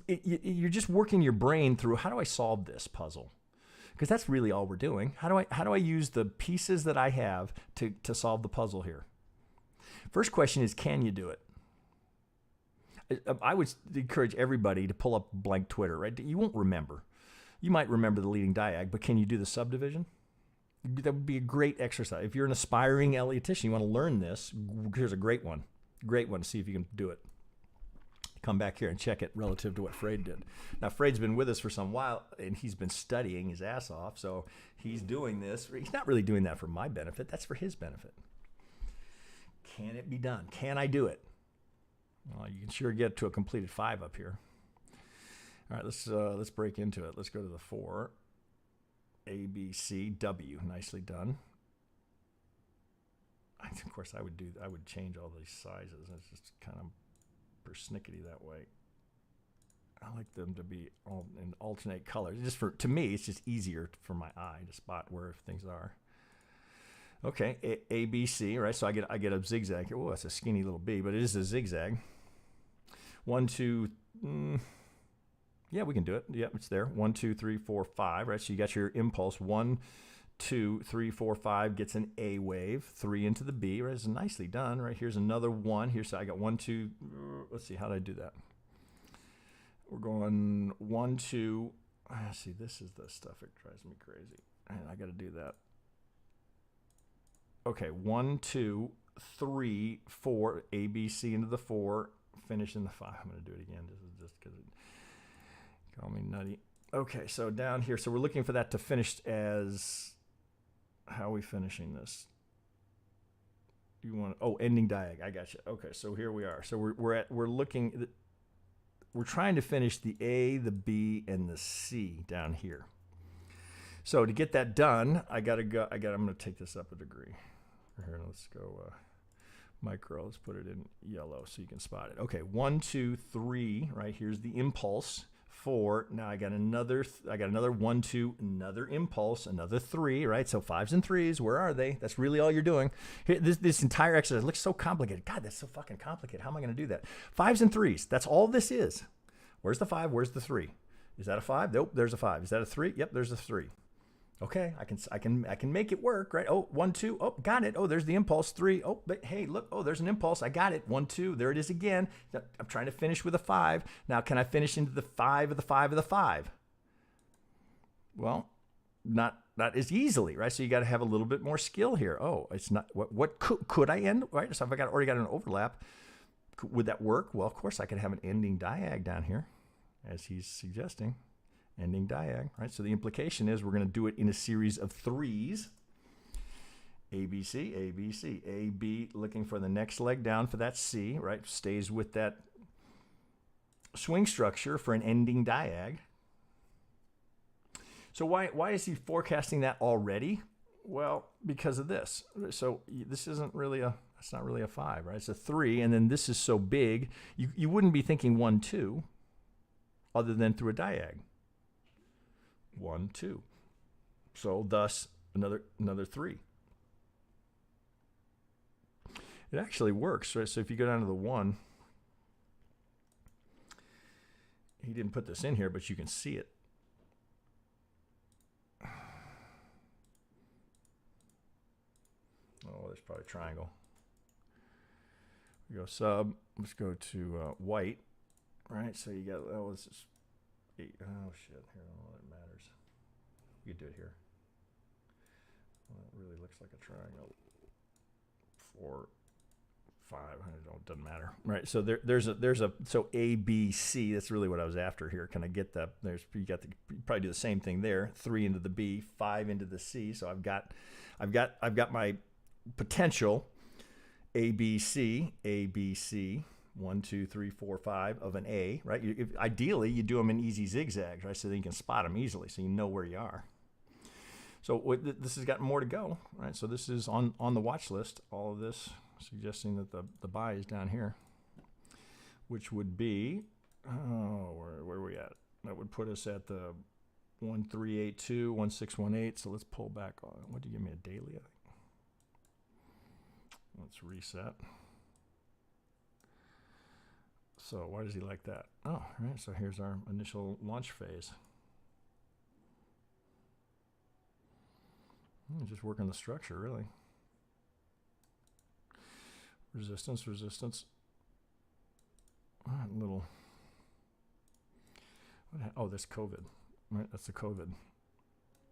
You're just working your brain through, how do I solve this puzzle? Because that's really all we're doing. How do I use the pieces that I have to solve the puzzle here? First question is, can you do it? I would encourage everybody to pull up blank Twitter, right? You won't remember. You might remember the leading diag, but can you do the subdivision? That would be a great exercise. If you're an aspiring Elliottician, you want to learn this, here's a great one. Great one to see if you can do it. Come back here and check it relative to what Freyd did. Now, Freyd's been with us for some while, and he's been studying his ass off, so he's doing this. He's not really doing that for my benefit. That's for his benefit. Can it be done? Can I do it? Well, you can sure get to a completed 5 up here. All right, let's break into it. Let's go to the 4. A, B, C, W. Nicely done. Of course, I would change all these sizes. It's just kind of persnickety that way. I like them to be all in alternate colors. To me, it's just easier for my eye to spot where things are. Okay, A, B, C, right? So I get a zigzag here. Oh, that's a skinny little B, but it is a zigzag. 1, 2, yeah, we can do it. Yep, it's there. 1, 2, 3, 4, 5, right? So you got your impulse. 1, 2, 3, 4, 5 gets an A wave. 3 into the B, right? It's nicely done, right? Here's another 1. Here, so I got 1, 2. Let's see, how did I do that? We're going 1, 2. See, this is the stuff that drives me crazy. And I got to do that. Okay, 1, 2, 3, 4, A, B, C into the 4, finish in the 5. I'm going to do it again. This is just because it call me nutty. Okay, so down here, so we're looking for that to finish as, how are we finishing this? You want, ending diag. I got you. Okay, so here we are. So we're looking. we're trying to finish the A, the B, and the C down here. So to get that done, I'm going to take this up a degree. Here, let's go micro. Let's put it in yellow so you can spot it. Okay, 1, 2, 3. Right here's the impulse. 4. Now I got another 1, 2, another impulse, another 3. Right. So 5s and 3s. Where are they? That's really all you're doing. Here, this entire exercise looks so complicated. God, that's so fucking complicated. How am I going to do that? 5s and 3s. That's all this is. Where's the 5? Where's the 3? Is that a 5? Nope. There's a 5. Is that a 3? Yep. There's a 3. Okay, I can make it work, right? Oh, 1, 2, oh, got it. Oh, there's the impulse, 3. Oh, but hey, look, oh, there's an impulse. I got it. 1, 2, there it is again. I'm trying to finish with a 5. Now, can I finish into the 5 of the 5 of the 5? Well, not as easily, right? So you got to have a little bit more skill here. Oh, it's not, what could I end, right? So if I already got an overlap, would that work? Well, of course, I could have an ending diag down here, as he's suggesting. Ending diag, right? So the implication is we're going to do it in a series of 3s. A, B, C, A, B, C. A, B, looking for the next leg down for that C, right? Stays with that swing structure for an ending diag. So why is he forecasting that already? Well, because of this. So this isn't really that's not really a 5, right? It's a 3, and then this is so big, you wouldn't be thinking 1, 2, other than through a diag. 1, 2. So thus another 3. It actually works, right? So if you go down to the 1, he didn't put this in here, but you can see it. Oh, there's probably a triangle. We go sub. Let's go to white, right? So you got, oh, this is 8. Oh shit! Here, I don't know what it matters. You could do it here. Well, it really looks like a triangle. 4, 5. I don't know, it doesn't matter, right? So there's a so A, B, C. That's really what I was after here. Can I get that? You probably do the same thing there. 3 into the B, 5 into the C. So I've got my potential A, B, C, A, B, C. 1, 2, 3, 4, 5 of an A, right? Ideally, you do them in easy zigzags, right? So that you can spot them easily, so you know where you are. So this has got more to go, right? So this is on the watch list. All of this suggesting that the buy is down here, which would be, where are we at? That would put us at the 1382, 1618. So let's pull back on. What do you give me, a daily? I think. Let's reset. So why does he like that? Oh, right. So here's our initial launch phase. Just working the structure, really. Resistance, resistance. Little. Oh, that's COVID. Right, that's the COVID.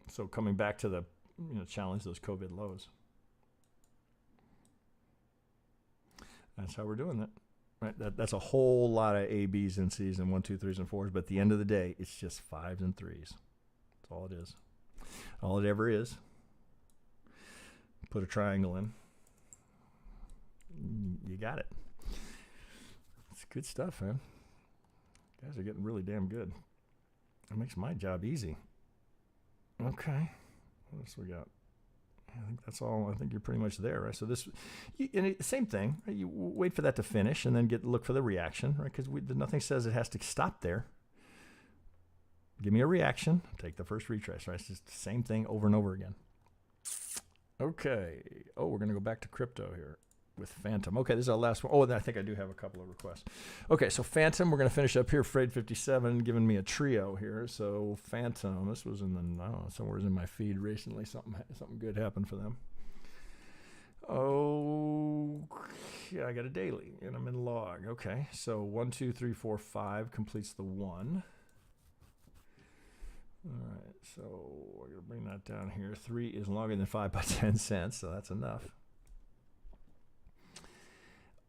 So coming back to the challenge those COVID lows. That's how we're doing that. Right, that's a whole lot of A, B's, and C's, and 1, 2, 3s, and 4s. But at the end of the day, it's just 5s and 3s. That's all it is. All it ever is. Put a triangle in. You got it. It's good stuff, man. Guys are getting really damn good. That makes my job easy. Okay. What else we got? I think that's all. I think you're pretty much there, right? So this, same thing. Right? You wait for that to finish and then look for the reaction, right? Because nothing says it has to stop there. Give me a reaction. Take the first retrace, right? It's just the same thing over and over again. Okay. Oh, we're going to go back to crypto here with Phantom. Okay, this is our last one. Oh, and I think I do have a couple of requests. Okay, so Phantom, we're going to finish up here. Freight 57 giving me a trio here. So Phantom, this was in the, I don't know, somewhere in my feed recently. Something good happened for them. Oh, yeah, I got a daily, and I'm in log. Okay, so 1, 2, 3, 4, 5 completes the 1. All right, so we're going to bring that down here. 3 is longer than 5 by 10 cents, so that's enough.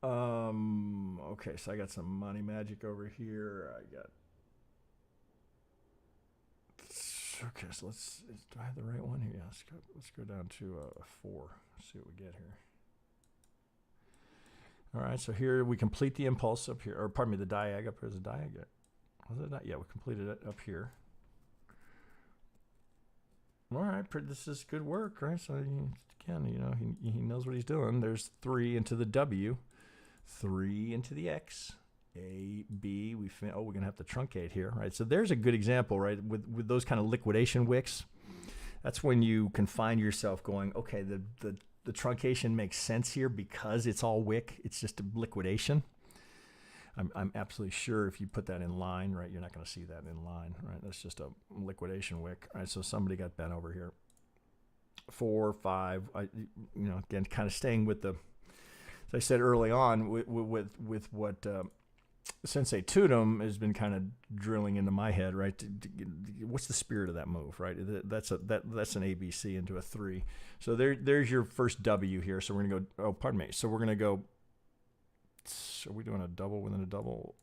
Okay, so I got some money magic over here. Okay, so do I have the right one here? Yeah, let's go down to a 4. See what we get here. All right, so here we complete the impulse up here, or pardon me, the diag up here is a diag. Was it not? Yeah, we completed it up here. All right, this is good work, right? So again, you know, he knows what he's doing. There's 3 into the W, 3 into the X, A, B. We're gonna have to truncate here, right? So there's a good example, right? With those kind of liquidation wicks, that's when you can find yourself going, okay, the truncation makes sense here because it's all wick. It's just a liquidation. I'm absolutely sure if you put that in line, right, you're not going to see that in line, right? That's just a liquidation wick. All right, so somebody got bent over here. 4, 5, you know, again, kind of staying with the, as I said early on, with what Sensei Tudum has been kind of drilling into my head, right? What's the spirit of that move, right? That's an ABC into a 3. So there's your first W here. So we're going to go, oh, pardon me. So we're going to go, are we doing a double within a double?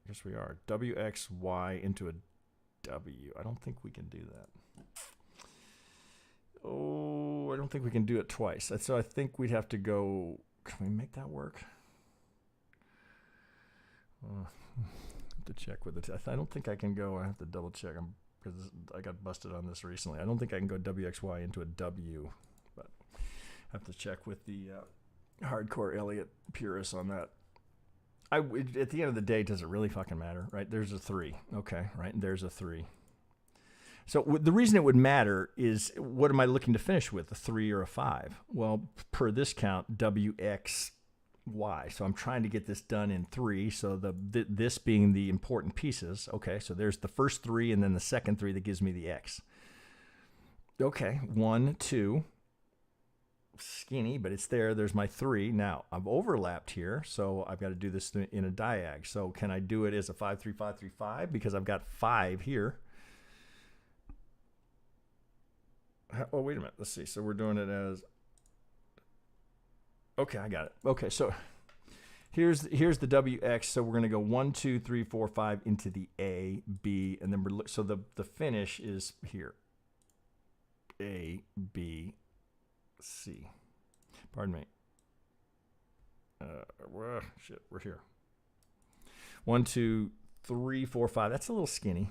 I guess we are. WXY into a W. I don't think we can do that. Oh, I don't think we can do it twice. So I think we'd have to go, can we make that work? Have to check with it. I don't think I can go. I have to double check because I got busted on this recently. I don't think I can go WXY into a W, but I have to check with the hardcore Elliott purists on that. At the end of the day, does it really fucking matter, right? There's a 3, okay, right? And there's a 3. So the reason it would matter is, what am I looking to finish with, a 3 or a 5? Well, per this count, WXY. So I'm trying to get this done in 3. So this being the important pieces. Okay, so there's the first 3 and then the second 3 that gives me the X. Okay, 1, 2. Skinny, but it's there. There's my 3. Now I've overlapped here, so I've got to do this in a diag. So can I do it as a 5, 3, 5, 3, 5? Because I've got 5 here. Oh, wait a minute. Let's see. So we're doing it as, okay, I got it. Okay, so here's the WX. So we're going to go 1, 2, 3, 4, 5 into the A, B, and then so the finish is here. A, B, C. Pardon me. Shit, we're here. 1, 2, 3, 4, 5. That's a little skinny.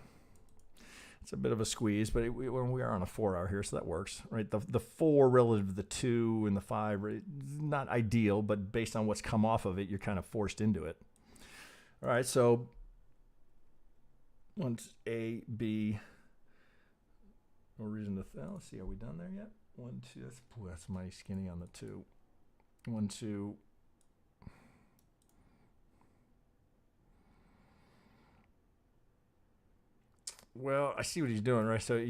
It's a bit of a squeeze, but we are on a 4-hour here, so that works, right? The 4 relative to the 2 and the 5, right, not ideal, but based on what's come off of it, you're kind of forced into it. All right, so once A, B, no reason to, let's see, are we done there yet? 1, 2, that's mighty skinny on the 2. 1, 2. Well, I see what he's doing, right? So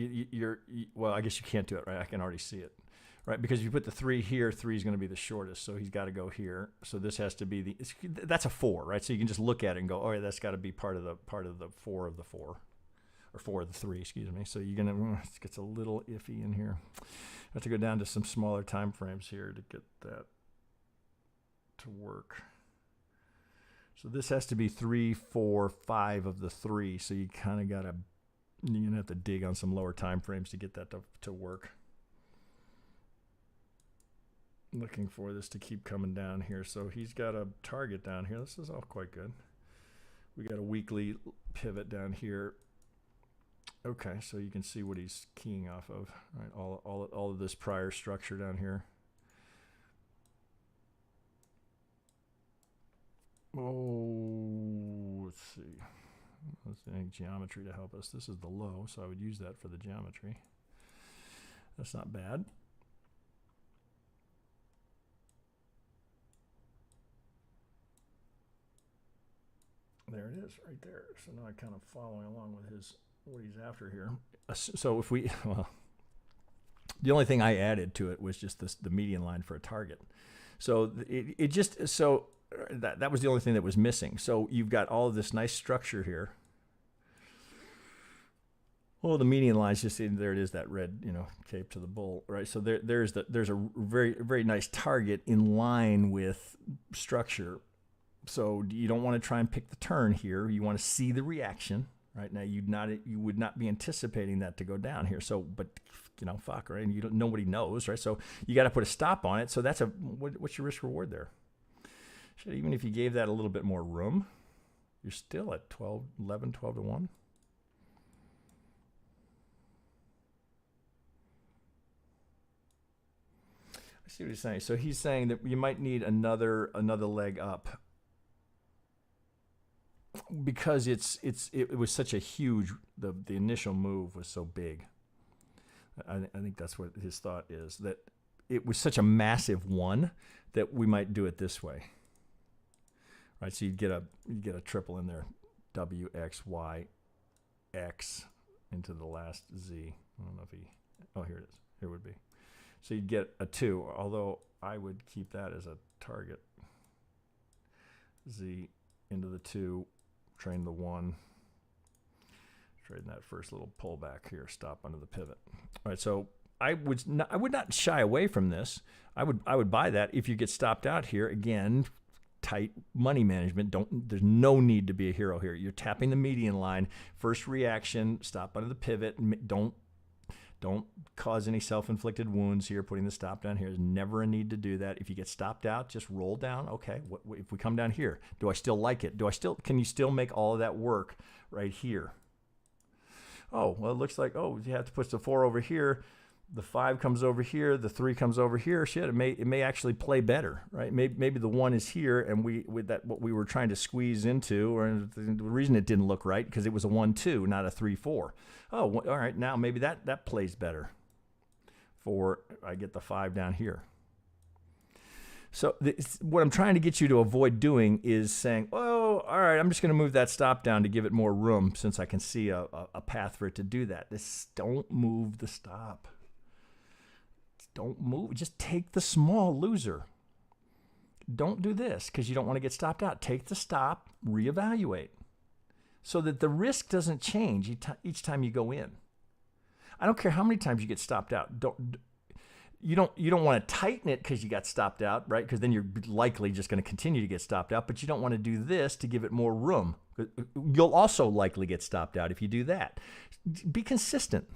well, I guess you can't do it, right? I can already see it, right? Because if you put the 3 here, 3 is going to be the shortest, so he's got to go here. So this has to be that's a 4, right? So you can just look at it and go, oh yeah, that's got to be part of the 4 of the 4, or 4 of the 3, excuse me. So you're gonna, it gets a little iffy in here. I have to go down to some smaller time frames here to get that to work. So this has to be 3, 4, 5 of the 3. So you kind of got to, you're gonna have to dig on some lower time frames to get that to work. Looking for this to keep coming down here. So he's got a target down here. This is all quite good. We got a weekly pivot down here. Okay, so you can see what he's keying off of. Right, all of this prior structure down here. Oh, let's see. Let's need geometry to help us. This is the low, so I would use that for the geometry. That's not bad. There it is, right there. So now I'm kind of following along with what he's after here. So if we, well, the only thing I added to it was just the median line for a target. So it just, so that was the only thing that was missing. So you've got all of this nice structure here. Well, the median line is just, there it is, that red, cape to the bull, right? So there's a very, very nice target in line with structure. So you don't want to try and pick the turn here. You want to see the reaction, right? Now you would not be anticipating that to go down here. So, but fuck, right? And nobody knows, right? So you got to put a stop on it. So that's what's your risk reward there? Shit, even if you gave that a little bit more room, You're still at 12, 11, 12 to 1. I see what he's saying. So he's saying that you might need another leg up because it was such a huge, the initial move was so big. I think that's what his thought is, that it was such a massive one that we might do it this way. Right, so you'd get a triple in there, W, X, Y, X into the last Z. I don't know if here it is. Here would be. So you'd get a 2, although I would keep that as a target. Z into the 2, train the 1. Trading that first little pullback here, stop under the pivot. All right, so I would not shy away from this. I would buy that if you get stopped out here. Again, tight money management. There's no need to be a hero here. You're tapping the median line. First reaction, stop under the pivot. Don't cause any self-inflicted wounds here. Putting the stop down here is never a need to do that. If you get stopped out, just roll down. Okay, if we come down here, do I still like it? Can you still make all of that work right here? Oh, well, it looks like, you have to put the 4 over here. The 5 comes over here. The 3 comes over here. Shit, it may actually play better, right? Maybe the 1 is here, and what we were trying to squeeze into, or the reason it didn't look right, because it was a 1-2, not a 3-4. Oh, all right, now maybe that plays better. I get the 5 down here. So what I'm trying to get you to avoid doing is saying, all right, I'm just going to move that stop down to give it more room since I can see a path for it to do that. Don't move the stop. Don't move. Just take the small loser. Don't do this because you don't want to get stopped out. Take the stop, reevaluate so that the risk doesn't change each time you go in. I don't care how many times you get stopped out. You don't want to tighten it because you got stopped out, right? Because then you're likely just going to continue to get stopped out, but you don't want to do this to give it more room. You'll also likely get stopped out if you do that. Be consistent.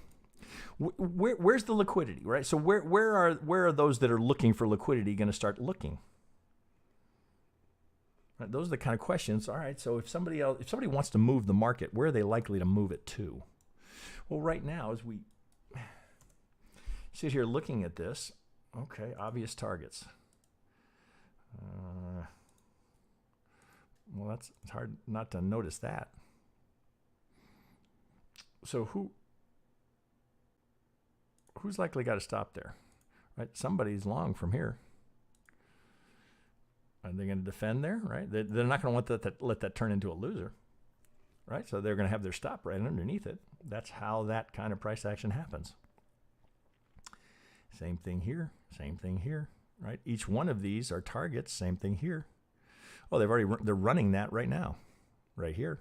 Where's the liquidity, right? So where are those that are looking for liquidity going to start looking? Right, those are the kind of questions. All right, so if somebody wants to move the market, where are they likely to move it to? Well, right now, as we sit here looking at this, okay, obvious targets. Well, it's hard not to notice that. So who's likely got to stop there? Right, somebody's long from here. Are they going to defend there? Right, they're not going to want let that turn into a loser. Right, so they're going to have their stop right underneath it. That's how that kind of price action happens. Same thing here, right? Each one of these are targets, same thing here. Oh, they're running that right now, right here.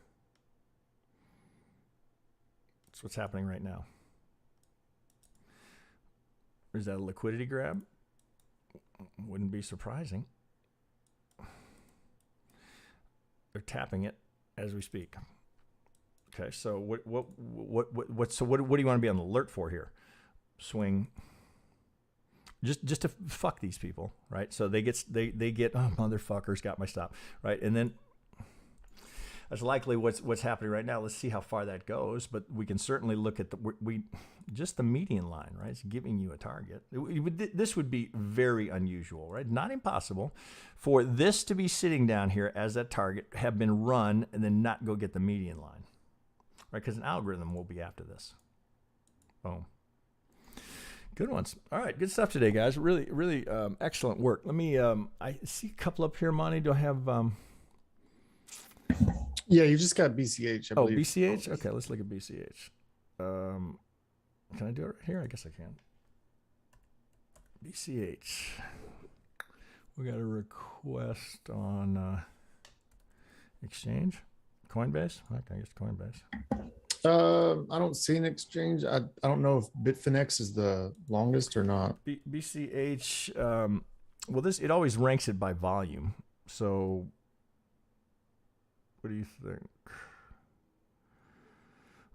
That's what's happening right now. Is that a liquidity grab? Wouldn't be surprising. They're tapping it as we speak. Okay, so what do you want to be on the alert for here? Swing. Just to fuck these people, right? So they get oh, motherfuckers got my stop, right? And then that's likely what's happening right now. Let's see how far that goes, but we can certainly look at just the median line, right? It's giving you a target. This would be very unusual, right? Not impossible for this to be sitting down here as that target, have been run, and then not go get the median line, right? Because an algorithm will be after this. Boom. Good ones. All right, good stuff today, guys. Really, really excellent work. Let me. I see a couple up here, Monty. Do I have? Yeah, you just got BCH. I believe. BCH. Okay, let's look at BCH. Can I do it right here? I guess I can. BCH. We got a request on exchange, Coinbase. Okay, I guess Coinbase. I don't see an exchange. I don't know if Bitfinex is the longest or not. BCH. Well, it always ranks it by volume. So, what do you think?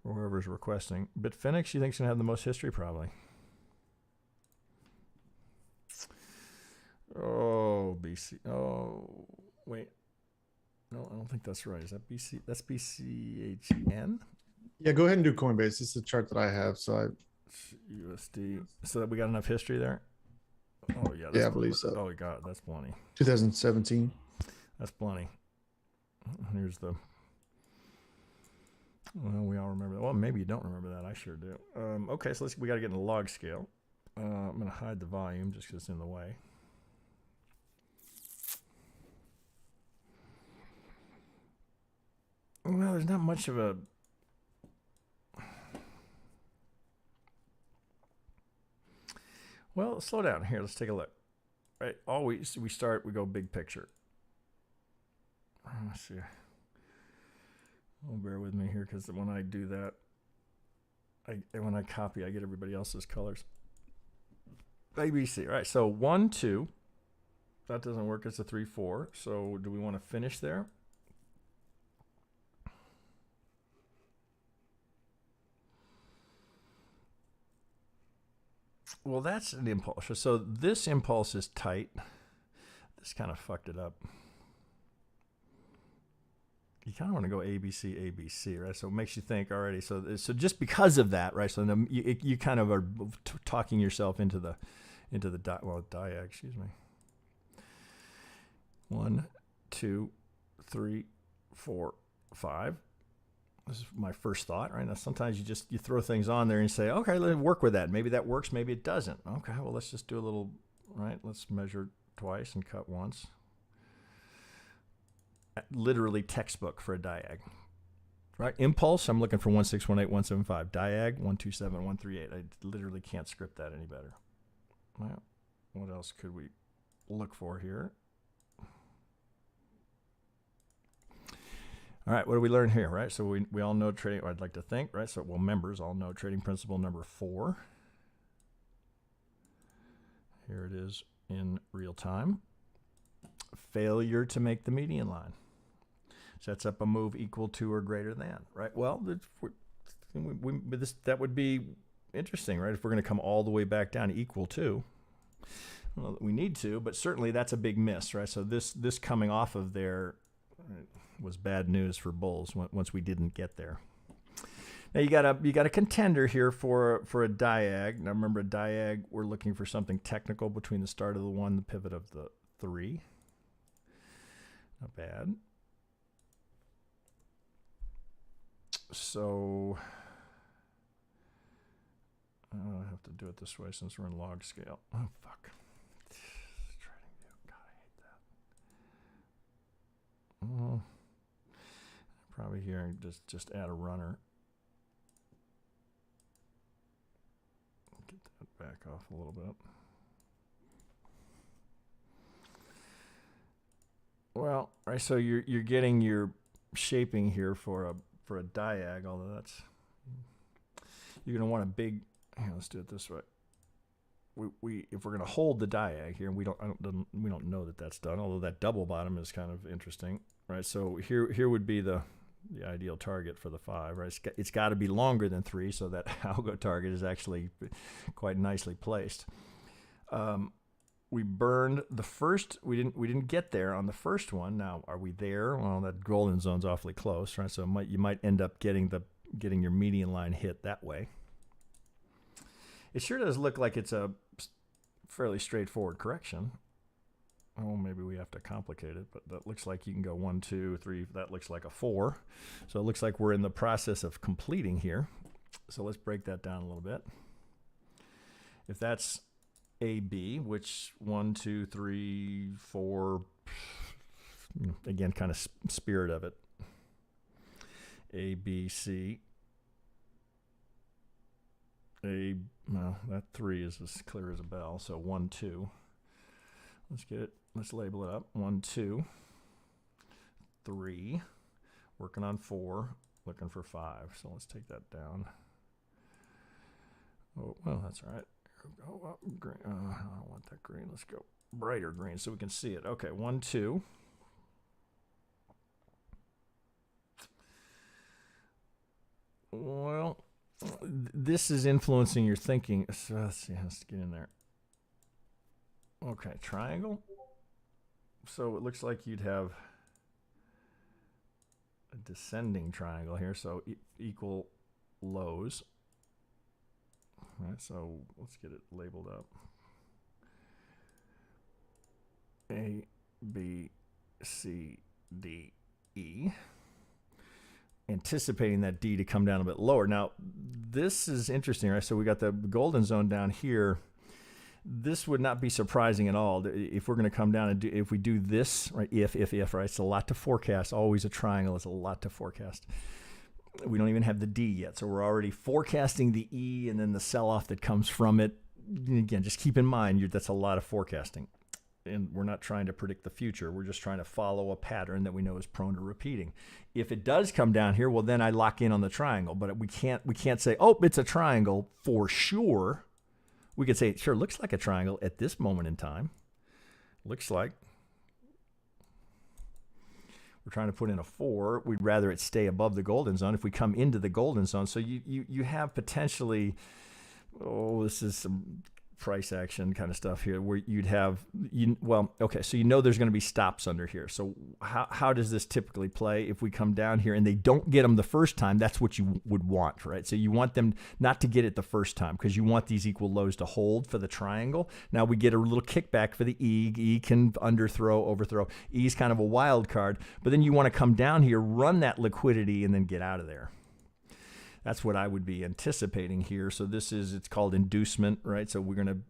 Or whoever's requesting Bitfinex, you think is gonna have the most history, probably. Oh, BC. Oh, wait. No, I don't think that's right. Is that BC? That's BCHN? Yeah, go ahead and do Coinbase. This is the chart that I have. So USD. So that we got enough history there? Oh, yeah. yeah, I believe so. Oh, we got it. That's plenty. 2017. That's plenty. Here's the... Well, we all remember that. Well, maybe you don't remember that. I sure do. Okay, so we got to get in the log scale. I'm going to hide the volume just because it's in the way. Well, there's not much of a... Well, slow down here. Let's take a look. Right, always we go big picture. Let's see. Oh, bear with me here, because when I do that, when I copy, I get everybody else's colors. ABC, right? So 1, 2. That doesn't work. It's a 3, 4. So do we want to finish there? Well, that's an impulse. So this impulse is tight. This kind of fucked it up. You kind of want to go ABC, ABC, right? So it makes you think already. So just because of that, right? So you kind of are talking yourself into the diag. Excuse me. 1, 2, 3, 4, 5. This is my first thought, right? Now, sometimes you throw things on there and you say, okay, let's work with that. Maybe that works, maybe it doesn't. Okay, well, let's just do a little, right? Let's measure twice and cut once. Literally textbook for a diag, right? Impulse, I'm looking for 1618175. Diag, 127138. I literally can't script that any better. Well, what else could we look for here? All right, what do we learn here, right? So we all know trading, or I'd like to think, right? So, well, members all know trading principle number 4. Here it is in real time. Failure to make the median line sets up a move equal to or greater than, right? Well, that would be interesting, right? If we're going to come all the way back down equal to, well, we need to, but certainly that's a big miss, right? So this coming off of there was bad news for bulls once we didn't get there. Now you got a contender here for a diag. Now remember, a diag, we're looking for something technical between the start of the 1, the pivot of the 3. Not bad. So I have to do it this way since we're in log scale. Oh, fuck. Trading view. God, I hate that. Oh, probably here, just add a runner. Get that back off a little bit. Well, right, so you're getting your shaping here for a diag, although that's, you're going to want a big, here, let's do it this way. If we're going to hold the diag here, and we don't know that that's done, although that double bottom is kind of interesting, right? So here would be the ideal target for the 5, right? It's got to be longer than 3, so that algo target is actually quite nicely placed. We burned the first. We didn't get there on the first one. Now, are we there? Well, that golden zone's awfully close, right? So you might end up getting your median line hit that way. It sure does look like it's a fairly straightforward correction. Oh, maybe we have to complicate it, but that looks like you can go 1, 2, 3. That looks like a 4. So it looks like we're in the process of completing here. So let's break that down a little bit. If that's AB, which 1, 2, 3, 4, again, kind of spirit of it. A, B, C. Well, that 3 is as clear as a bell. So 1, 2. Let's get it. Let's label it up. 1, 2, 3. Working on 4. Looking for 5. So let's take that down. Oh, well, that's all right. Go up green. I don't want that green. Let's go brighter green so we can see it. Okay, 1, 2. Well, this is influencing your thinking. So let's see. Let's get in there. Okay, triangle. So it looks like you'd have a descending triangle here, so equal lows. All right, so let's get it labeled up. A, B, C, D, E. Anticipating that D to come down a bit lower. Now, this is interesting, right? So we got the golden zone down here. This would not be surprising at all if we're going to come down and do, if we do this, right? If, right? It's a lot to forecast. Always a triangle is a lot to forecast. We don't even have the D yet, so we're already forecasting the E and then the sell-off that comes from it. And again, just keep in mind, that's a lot of forecasting. And we're not trying to predict the future. We're just trying to follow a pattern that we know is prone to repeating. If it does come down here, well, then I lock in on the triangle. But we can't say, oh, it's a triangle for sure. We could say, it sure looks like a triangle at this moment in time. Looks like. We're trying to put in a 4. We'd rather it stay above the golden zone. If we come into the golden zone, so you have potentially, this is some price action kind of stuff here where you'd have, okay, so there's going to be stops under here. So how does this typically play? If we come down here and they don't get them the first time, that's what you would want, right? So you want them not to get it the first time because you want these equal lows to hold for the triangle. Now we get a little kickback for the E. E can underthrow, overthrow. E is kind of a wild card, but then you want to come down here, run that liquidity, and then get out of there. That's what I would be anticipating here. So it's called inducement, right? So they're going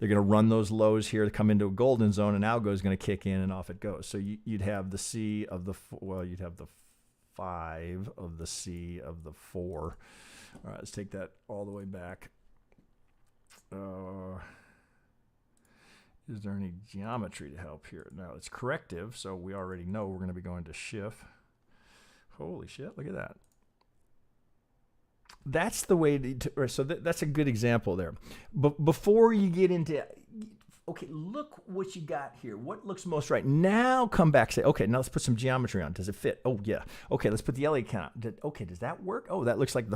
to run those lows here to come into a golden zone, and algo is going to kick in, and off it goes. So you'd have the C of the, you'd have the 5 of the C of the 4. All right, let's take that all the way back. Is there any geometry to help here? No, it's corrective, so we already know we're going to be going to shift. Holy shit, look at that. That's the way so that's a good example there. But before you get into, okay, look what you got here. What looks most right? Now come back, say, okay, now let's put some geometry on. Does it fit? Oh, yeah. Okay, let's put the Elliott count. Okay, does that work? Oh, that looks like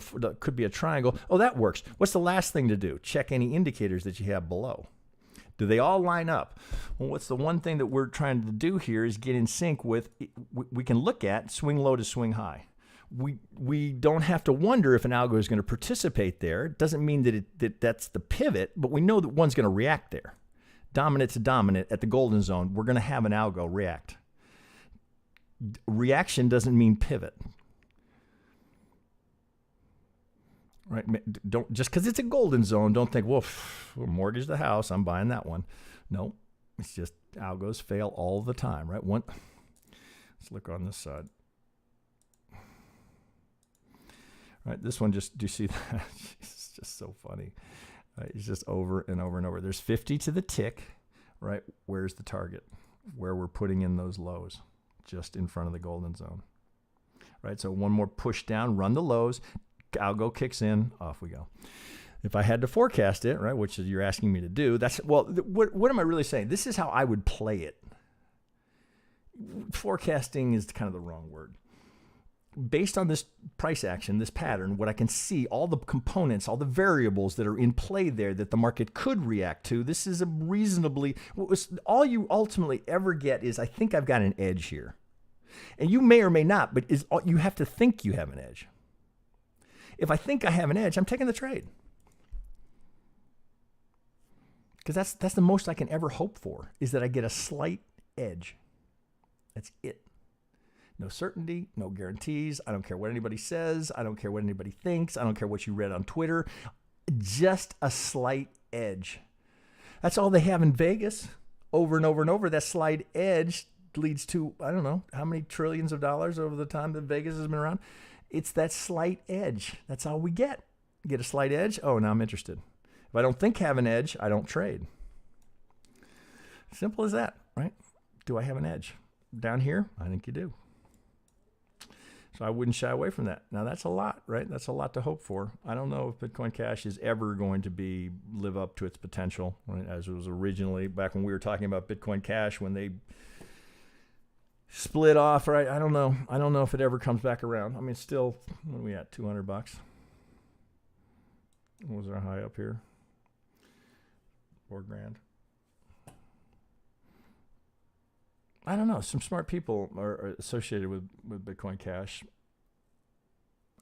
could be a triangle. Oh, that works. What's the last thing to do? Check any indicators that you have below. Do they all line up? Well, what's the one thing that we're trying to do here is get in sync with, we can look at swing low to swing high. We don't have to wonder if an algo is going to participate there. It doesn't mean that that's the pivot, but we know that one's going to react there. Dominant to dominant at the golden zone, we're going to have an algo react. Reaction doesn't mean pivot. Right? Don't just because it's a golden zone, don't think, well, we'll mortgage the house, I'm buying that one. No, it's just algos fail all the time, right? Let's look on this side. Right, this one do you see that? It's just so funny. Right, it's just over and over and over. There's 50 to the tick, right? Where's the target? Where we're putting in those lows, just in front of the golden zone. Right, so one more push down, run the lows, algo kicks in, off we go. If I had to forecast it, right, which is you're asking me to do, what am I really saying? This is how I would play it. Forecasting is kind of the wrong word. Based on this price action, this pattern, what I can see, all the components, all the variables that are in play there that the market could react to, this is a reasonably, all you ultimately ever get is, I think I've got an edge here. And you may or may not, but you have to think you have an edge. If I think I have an edge, I'm taking the trade. Because that's the most I can ever hope for, is that I get a slight edge. That's it. No certainty, no guarantees. I don't care what anybody says. I don't care what anybody thinks. I don't care what you read on Twitter. Just a slight edge. That's all they have in Vegas over and over and over. That slight edge leads to, I don't know, how many trillions of dollars over the time that Vegas has been around. It's that slight edge. That's all we get. Get a slight edge. Oh, now I'm interested. If I don't think I have an edge, I don't trade. Simple as that, right? Do I have an edge? Down here, I think you do. So I wouldn't shy away from that. Now that's a lot, right? That's a lot to hope for. I don't know if Bitcoin Cash is ever going to live up to its potential, right? As it was originally back when we were talking about Bitcoin Cash when they split off, right? I don't know. I don't know if it ever comes back around. I mean, still, what are we at? $200. What was our high up here? $4,000. I don't know. Some smart people are associated with Bitcoin Cash.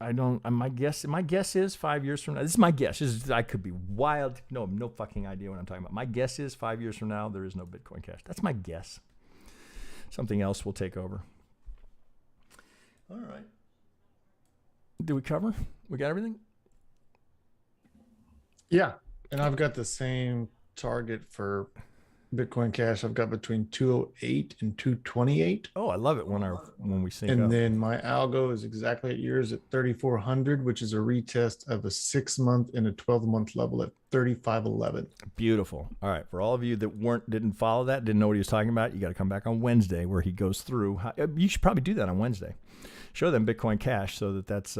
I don't. My guess is 5 years from now. This is my guess. I could be wild. No fucking idea what I'm talking about. My guess is 5 years from now there is no Bitcoin Cash. That's my guess. Something else will take over. All right. Did we cover? We got everything? Yeah. And I've got the same target for Bitcoin Cash. I've got between 208 and 228. Oh, I love it when we sync and up. then my algo is exactly at yours at 3,400, which is a retest of a 6-month and a 12-month level at 3,511. Beautiful. All right. For all of you that didn't follow that, didn't know what he was talking about, you got to come back on Wednesday where he goes through. You should probably do that on Wednesday. Show them Bitcoin Cash so that's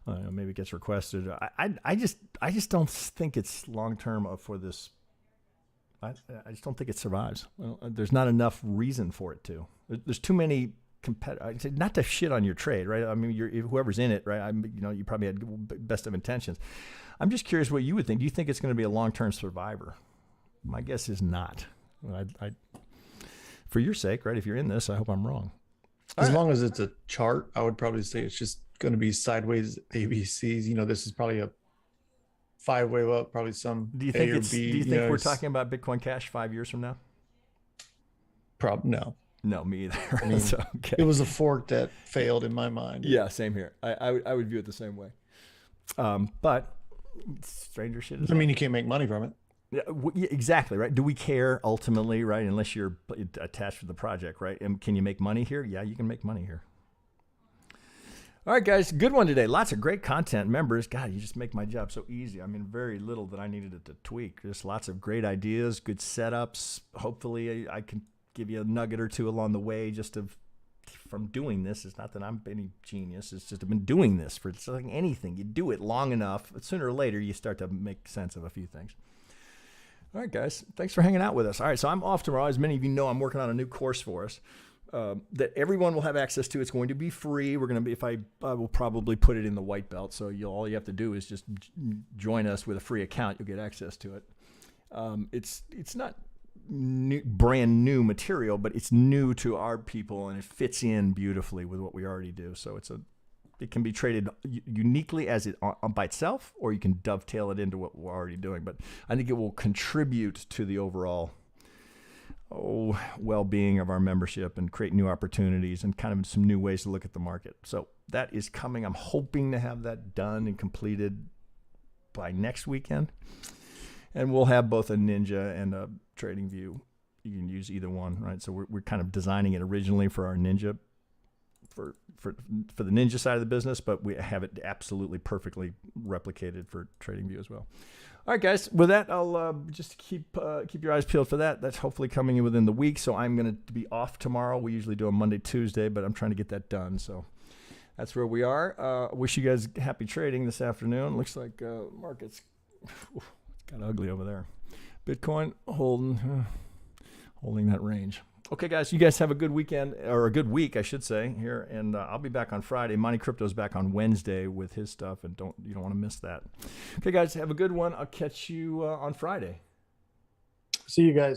maybe it gets requested. I just don't think it's long term for this. I just don't think it survives. Well, there's not enough reason for it to. There's too many competitors. Not to shit on your trade, right? I mean, whoever's in it, right? You probably had best of intentions. I'm just curious what you would think. Do you think it's going to be a long-term survivor? My guess is not. For your sake, right? If you're in this, I hope I'm wrong. As long as it's a chart, I would probably say it's just going to be sideways ABCs. This is probably a 5-wave up, probably some Do you think A or B. Do you think we're talking about Bitcoin Cash 5 years from now? No. No, me either. I mean, okay. It was a fork that failed in my mind. Yeah, same here. I would view it the same way. But stranger shit is. You can't make money from it. Yeah, exactly, right? Do we care ultimately, right? Unless you're attached to the project, right? And can you make money here? Yeah, you can make money here. All right, guys, good one today. Lots of great content. Members, God, you just make my job so easy. I mean, very little that I needed it to tweak. Just lots of great ideas, good setups. Hopefully I can give you a nugget or two along the way from doing this. It's not that I'm any genius. It's just I've been doing this for like anything. You do it long enough, sooner or later, you start to make sense of a few things. All right, guys, thanks for hanging out with us. All right, so I'm off tomorrow. As many of you know, I'm working on a new course for us that everyone will have access to. It's going to be free. We're going to be, I will probably put it in the white belt. So all you have to do is just join us with a free account. You'll get access to it. It's not brand new material, but it's new to our people, and it fits in beautifully with what we already do. So it can be traded uniquely as it by itself, or you can dovetail it into what we're already doing. But I think it will contribute to the overall well-being of our membership and create new opportunities and kind of some new ways to look at the market. So that is coming. I'm hoping to have that done and completed by next weekend. And we'll have both a Ninja and a Trading View. You can use either one, right? So we're kind of designing it originally for our Ninja, for the Ninja side of the business, but we have it absolutely perfectly replicated for Trading View as well. All right, guys. With that, I'll just keep your eyes peeled for that. That's hopefully coming in within the week. So I'm going to be off tomorrow. We usually do a Monday, Tuesday, but I'm trying to get that done. So that's where we are. Wish you guys happy trading this afternoon. Looks like market's it's kind of ugly over there. Bitcoin holding that range. Okay, guys, you guys have a good weekend, or a good week, I should say, here, and I'll be back on Friday. Monty Crypto's back on Wednesday with his stuff, and you don't want to miss that. Okay, guys, have a good one. I'll catch you on Friday. See you guys.